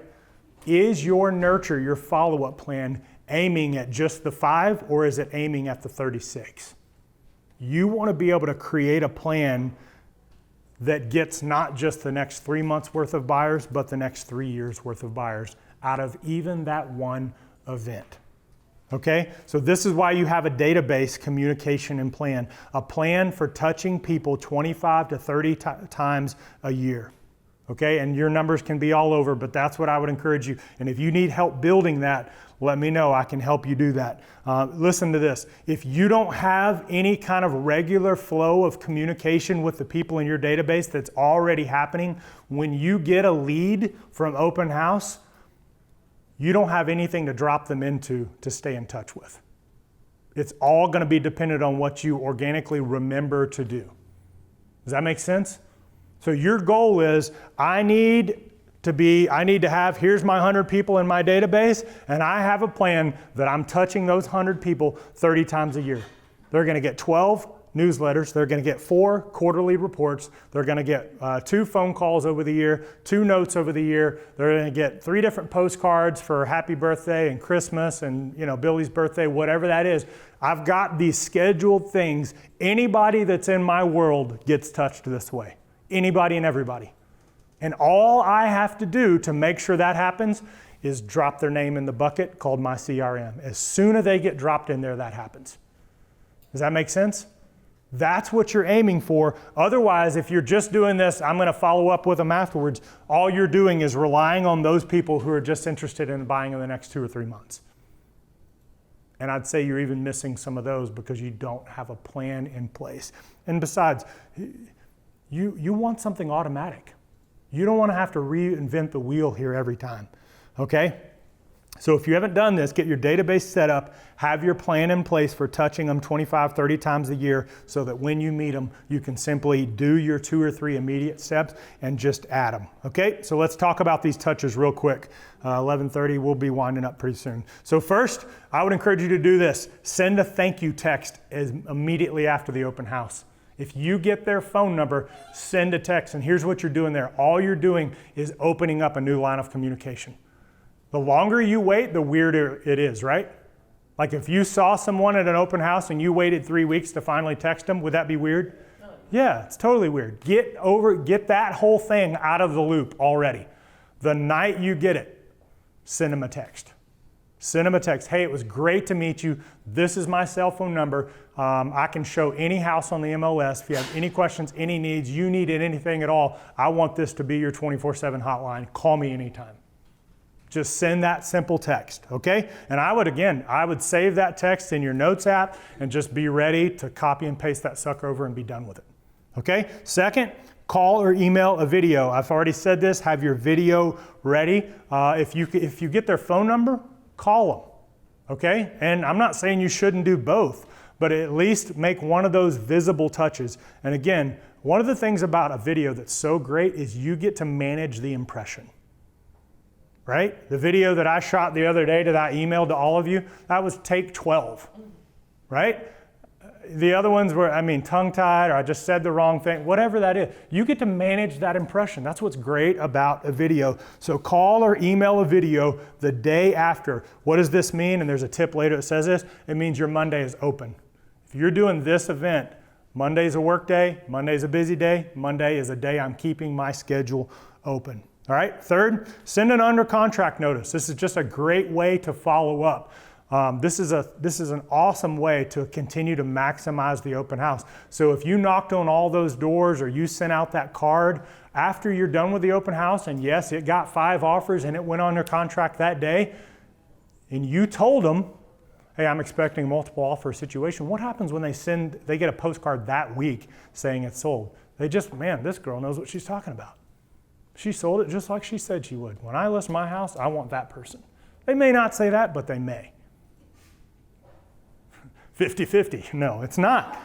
Is your nurture, your follow-up plan, aiming at just the 5, or is it aiming at the 36? You want to be able to create a plan that gets not just the next 3 months worth of buyers, but the next 3 years worth of buyers out of even that one event. Okay? So this is why you have a database, communication, and plan. A plan for touching people 25 to 30 times a year. Okay? And your numbers can be all over, but that's what I would encourage you. And if you need help building that, let me know. I can help you do that. Listen to this. If you don't have any kind of regular flow of communication with the people in your database that's already happening, when you get a lead from open house, you don't have anything to drop them into to stay in touch with. It's all going to be dependent on what you organically remember to do. Does that make sense? So your goal is, I need to have, here's my 100 people in my database, and I have a plan that I'm touching those 100 people 30 times a year. They're going to get 12 newsletters. They're going to get 4 quarterly reports. They're going to get 2 phone calls over the year, 2 notes over the year. They're going to get 3 different postcards for happy birthday and Christmas and, Billy's birthday, whatever that is. I've got these scheduled things. Anybody that's in my world gets touched this way. Anybody and everybody. And all I have to do to make sure that happens is drop their name in the bucket called my CRM. As soon as they get dropped in there, that happens. Does that make sense? That's what you're aiming for. Otherwise, if you're just doing this, I'm going to follow up with them afterwards, all you're doing is relying on those people who are just interested in buying in the next 2 or 3 months. And I'd say you're even missing some of those because you don't have a plan in place. And besides, you want something automatic. You don't want to have to reinvent the wheel here every time, okay? So if you haven't done this, get your database set up, have your plan in place for touching them 25, 30 times a year so that when you meet them, you can simply do your 2 or 3 immediate steps and just add them, okay? So let's talk about these touches real quick. 11:30, we'll be winding up pretty soon. So first, I would encourage you to do this. Send a thank you text immediately after the open house. If you get their phone number, send a text, and here's what you're doing there. All you're doing is opening up a new line of communication. The longer you wait, the weirder it is, right? Like if you saw someone at an open house and you waited 3 weeks to finally text them, would that be weird? No. Yeah, it's totally weird. Get that whole thing out of the loop already. The night you get it, send them a text. Send them a text. Hey, it was great to meet you. This is my cell phone number. I can show any house on the MLS. If you have any questions, any needs, you need anything at all, I want this to be your 24/7 hotline. Call me anytime. Just send that simple text, okay? And I would save that text in your notes app and just be ready to copy and paste that sucker over and be done with it, okay? Second, call or email a video. I've already said this, have your video ready. If you get their phone number, call them, okay? And I'm not saying you shouldn't do both, but at least make one of those visible touches. And again, one of the things about a video that's so great is you get to manage the impression, right? The video that I shot the other day that I emailed to all of you, that was take 12, right? The other ones were, tongue-tied, or I just said the wrong thing, whatever that is. You get to manage that impression. That's what's great about a video. So call or email a video the day after. What does this mean? And there's a tip later that says this. It means your Monday is open. If you're doing this event, Monday's a work day, Monday's a busy day, Monday is a day I'm keeping my schedule open. All right, third, send an under contract notice. This is just a great way to follow up. This is an awesome way to continue to maximize the open house. So if you knocked on all those doors or you sent out that card after you're done with the open house, and yes, it got 5 offers and it went under contract that day, and you told them, hey, I'm expecting a multiple offer situation. What happens when they get a postcard that week saying it's sold? They just, man, this girl knows what she's talking about. She sold it just like she said she would. When I list my house, I want that person. They may not say that, but they may. 50-50. No, it's not.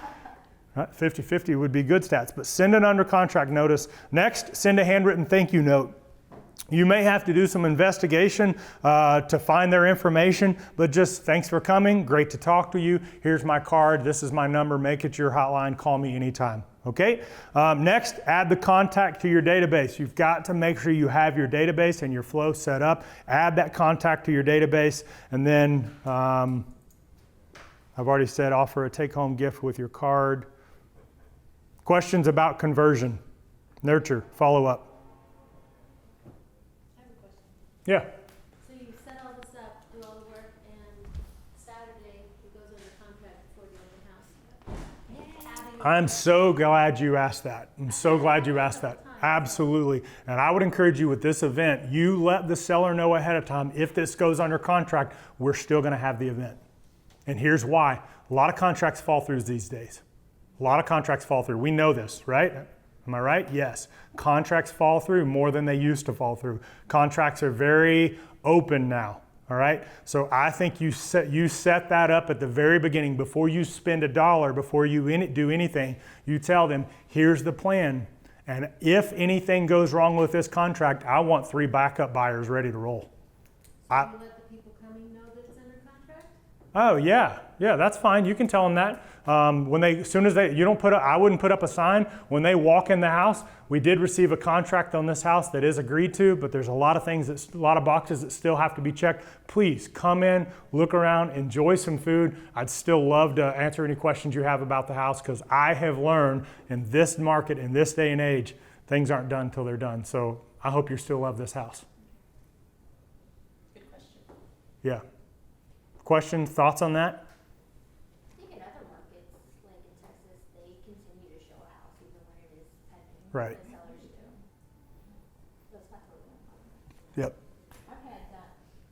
50-50 would be good stats, but send an under contract notice. Next, send a handwritten thank you note. You may have to do some investigation to find their information, but just thanks for coming. Great to talk to you. Here's my card. This is my number. Make it your hotline. Call me anytime. Okay? Next, add the contact to your database. You've got to make sure you have your database and your flow set up. Add that contact to your database, and then I've already said offer a take-home gift with your card. Questions about conversion, nurture, follow up. I have a question. Yeah. So you set all this up, do all the work, and Saturday it goes under contract before the open house. I'm so glad you asked that. I'm so glad you asked that. Absolutely. And I would encourage you with this event, you let the seller know ahead of time, if this goes under contract, we're still going to have the event. And here's why. A lot of contracts fall through these days. A lot of contracts fall through. We know this, right? Am I right? Yes. Contracts fall through more than they used to fall through. Contracts are very open now, all right? So I think you set that up at the very beginning. Before you spend $1, before you do anything, you tell them, here's the plan. And if anything goes wrong with this contract, I want 3 backup buyers ready to roll. You let the people coming know that it's under contract? Oh yeah, that's fine. You can tell them that. I wouldn't put up a sign when they walk in the house. We did receive a contract on this house that is agreed to, but there's a lot of boxes that still have to be checked. Please come in, look around, enjoy some food. I'd still love to answer any questions you have about the house, because I have learned in this market, in this day and age, things aren't done until they're done. So I hope you still love this house. Good question. Yeah. Questions, thoughts on that? I think in other markets, like in Texas, they continue to show a house even when it is pending. Right. The sellers do. So it's not totally uncommon. Yep. I've had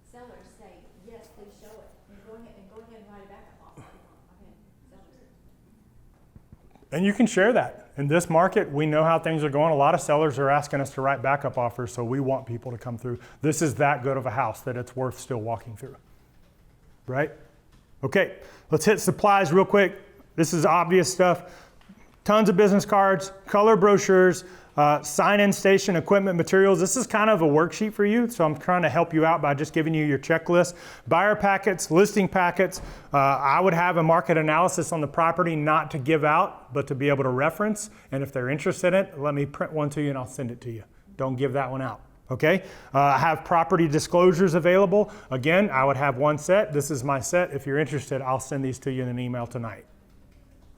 sellers say, yes, please show it, and go ahead and write it back up. I've had sellers. And you can share that. In this market, we know how things are going. A lot of sellers are asking us to write backup offers, so we want people to come through. This is that good of a house that it's worth still walking through. Right? Okay, let's hit supplies real quick. This is obvious stuff. Tons of business cards, color brochures, sign-in station equipment materials. This is kind of a worksheet for you, so I'm trying to help you out by just giving you your checklist. Buyer packets, listing packets. I would have a market analysis on the property, not to give out, but to be able to reference. And if they're interested in it, let me print one to you and I'll send it to you. Don't give that one out. Okay, I have property disclosures available. Again, I would have one set. This is my set. If you're interested, I'll send these to you in an email tonight.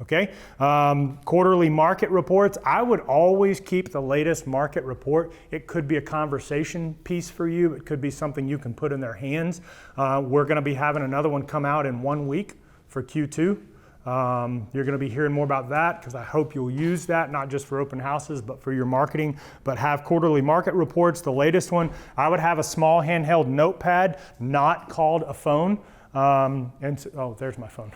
Okay, quarterly market reports. I would always keep the latest market report. It could be a conversation piece for you. It could be something you can put in their hands. We're going to be having another one come out in 1 week for Q2. You're going to be hearing more about that, because I hope you'll use that, not just for open houses, but for your marketing. But have quarterly market reports. The latest one, I would have a small handheld notepad, not called a phone. There's my phone.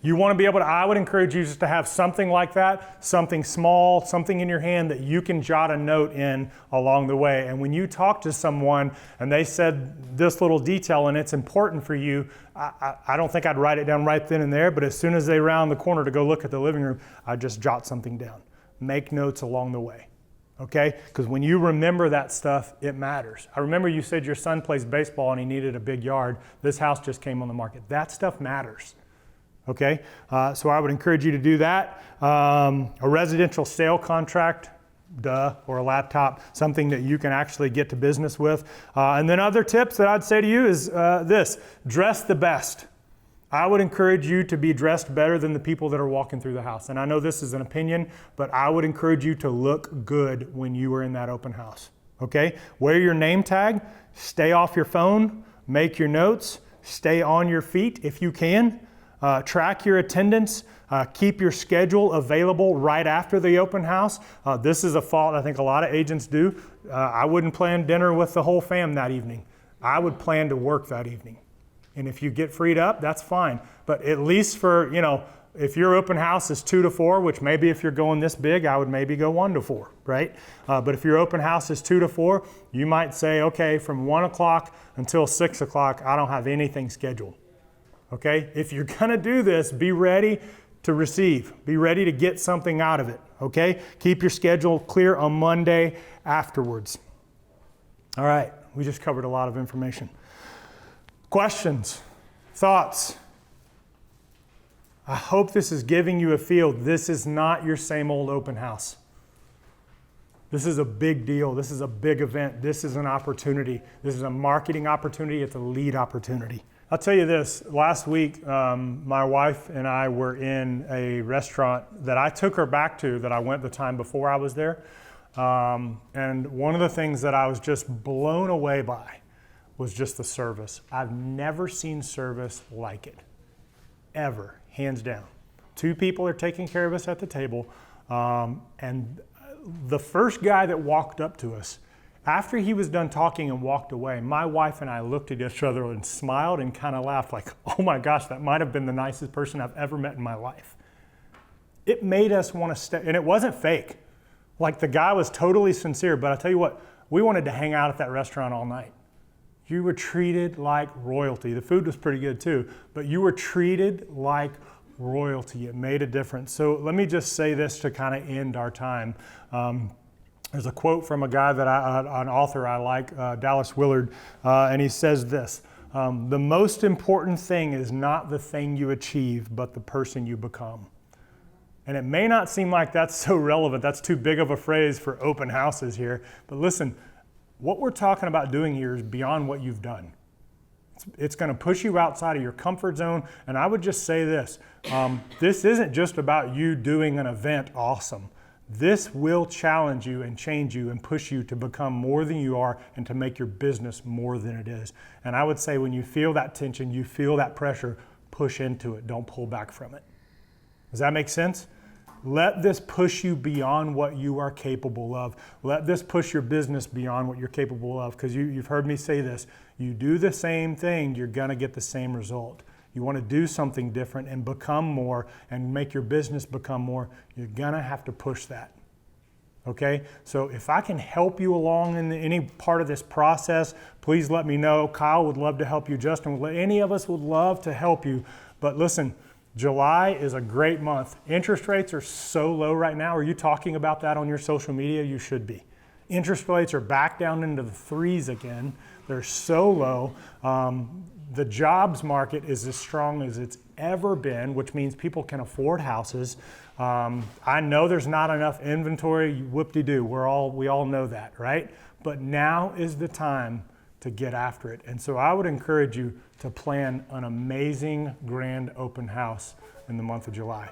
You want to be able to, I would encourage you just to have something like that, something small, something in your hand that you can jot a note in along the way. And when you talk to someone and they said this little detail and it's important for you, I don't think I'd write it down right then and there, but as soon as they round the corner to go look at the living room, I'd just jot something down. Make notes along the way. okay? Because when you remember that stuff, it matters. I remember you said your son plays baseball and he needed a big yard. This house just came on the market. That stuff matters, okay? So I would encourage you to do that. A residential sale contract, or a laptop, something that you can actually get to business with. And then other tips that I'd say to you is this: dress the best. I would encourage you to be dressed better than the people that are walking through the house. And I know this is an opinion, but I would encourage you to look good when you are in that open house, okay? Wear your name tag, stay off your phone, make your notes, stay on your feet if you can, track your attendance, keep your schedule available right after the open house. This is a fault I think a lot of agents do. I wouldn't plan dinner with the whole fam that evening. I would plan to work that evening. And if you get freed up, that's fine. But at least for, if your open house is 2 to 4, which maybe if you're going this big, I would maybe go 1 to 4, right? But if your open house is 2 to 4, you might say, okay, from 1 o'clock until 6 o'clock, I don't have anything scheduled, okay? If you're gonna do this, be ready to receive. Be ready to get something out of it, okay? Keep your schedule clear on Monday afterwards. All right, we just covered a lot of information. Questions, thoughts? I hope this is giving you a feel. This is not your same old open house. This is a big deal. This is a big event. This is an opportunity. This is a marketing opportunity. It's a lead opportunity. I'll tell you this, last week, my wife and I were in a restaurant that I took her back to that I went the time before I was there. And one of the things that I was just blown away by was just the service. I've never seen service like it, ever, hands down. 2 people are taking care of us at the table. And the first guy that walked up to us, after he was done talking and walked away, my wife and I looked at each other and smiled and kind of laughed like, oh my gosh, that might have been the nicest person I've ever met in my life. It made us want to stay, and it wasn't fake. Like the guy was totally sincere, but I tell you what, we wanted to hang out at that restaurant all night. You were treated like royalty. The food was pretty good too, but you were treated like royalty. It made a difference. So let me just say this to kind of end our time. There's a quote from a guy that an author I like, Dallas Willard, and he says this: the most important thing is not the thing you achieve, but the person you become. And it may not seem like that's so relevant. That's too big of a phrase for open houses here. But listen, what we're talking about doing here is beyond what you've done. It's going to push you outside of your comfort zone. And I would just say this, this isn't just about you doing an event awesome. This will challenge you and change you and push you to become more than you are and to make your business more than it is. And I would say when you feel that tension, you feel that pressure, push into it. Don't pull back from it. Does that make sense? Let this push you beyond what you are capable of. Let this push your business beyond what you're capable of, because you've heard me say this. You do the same thing, you're going to get the same result. You want to do something different and become more and make your business become more, you're going to have to push that. Okay? So if I can help you along in any part of this process, please let me know. Kyle would love to help you. Justin, any of us would love to help you. But listen, July is a great month. Interest rates are so low right now. Are you talking about that on your social media? You should be. Interest rates are back down into the 3s again. They're so low. The jobs market is as strong as it's ever been, which means people can afford houses. I know there's not enough inventory. Whoop-de-doo. We all know that, right? But now is the time to get after it. And so I would encourage you to plan an amazing grand open house in the month of July.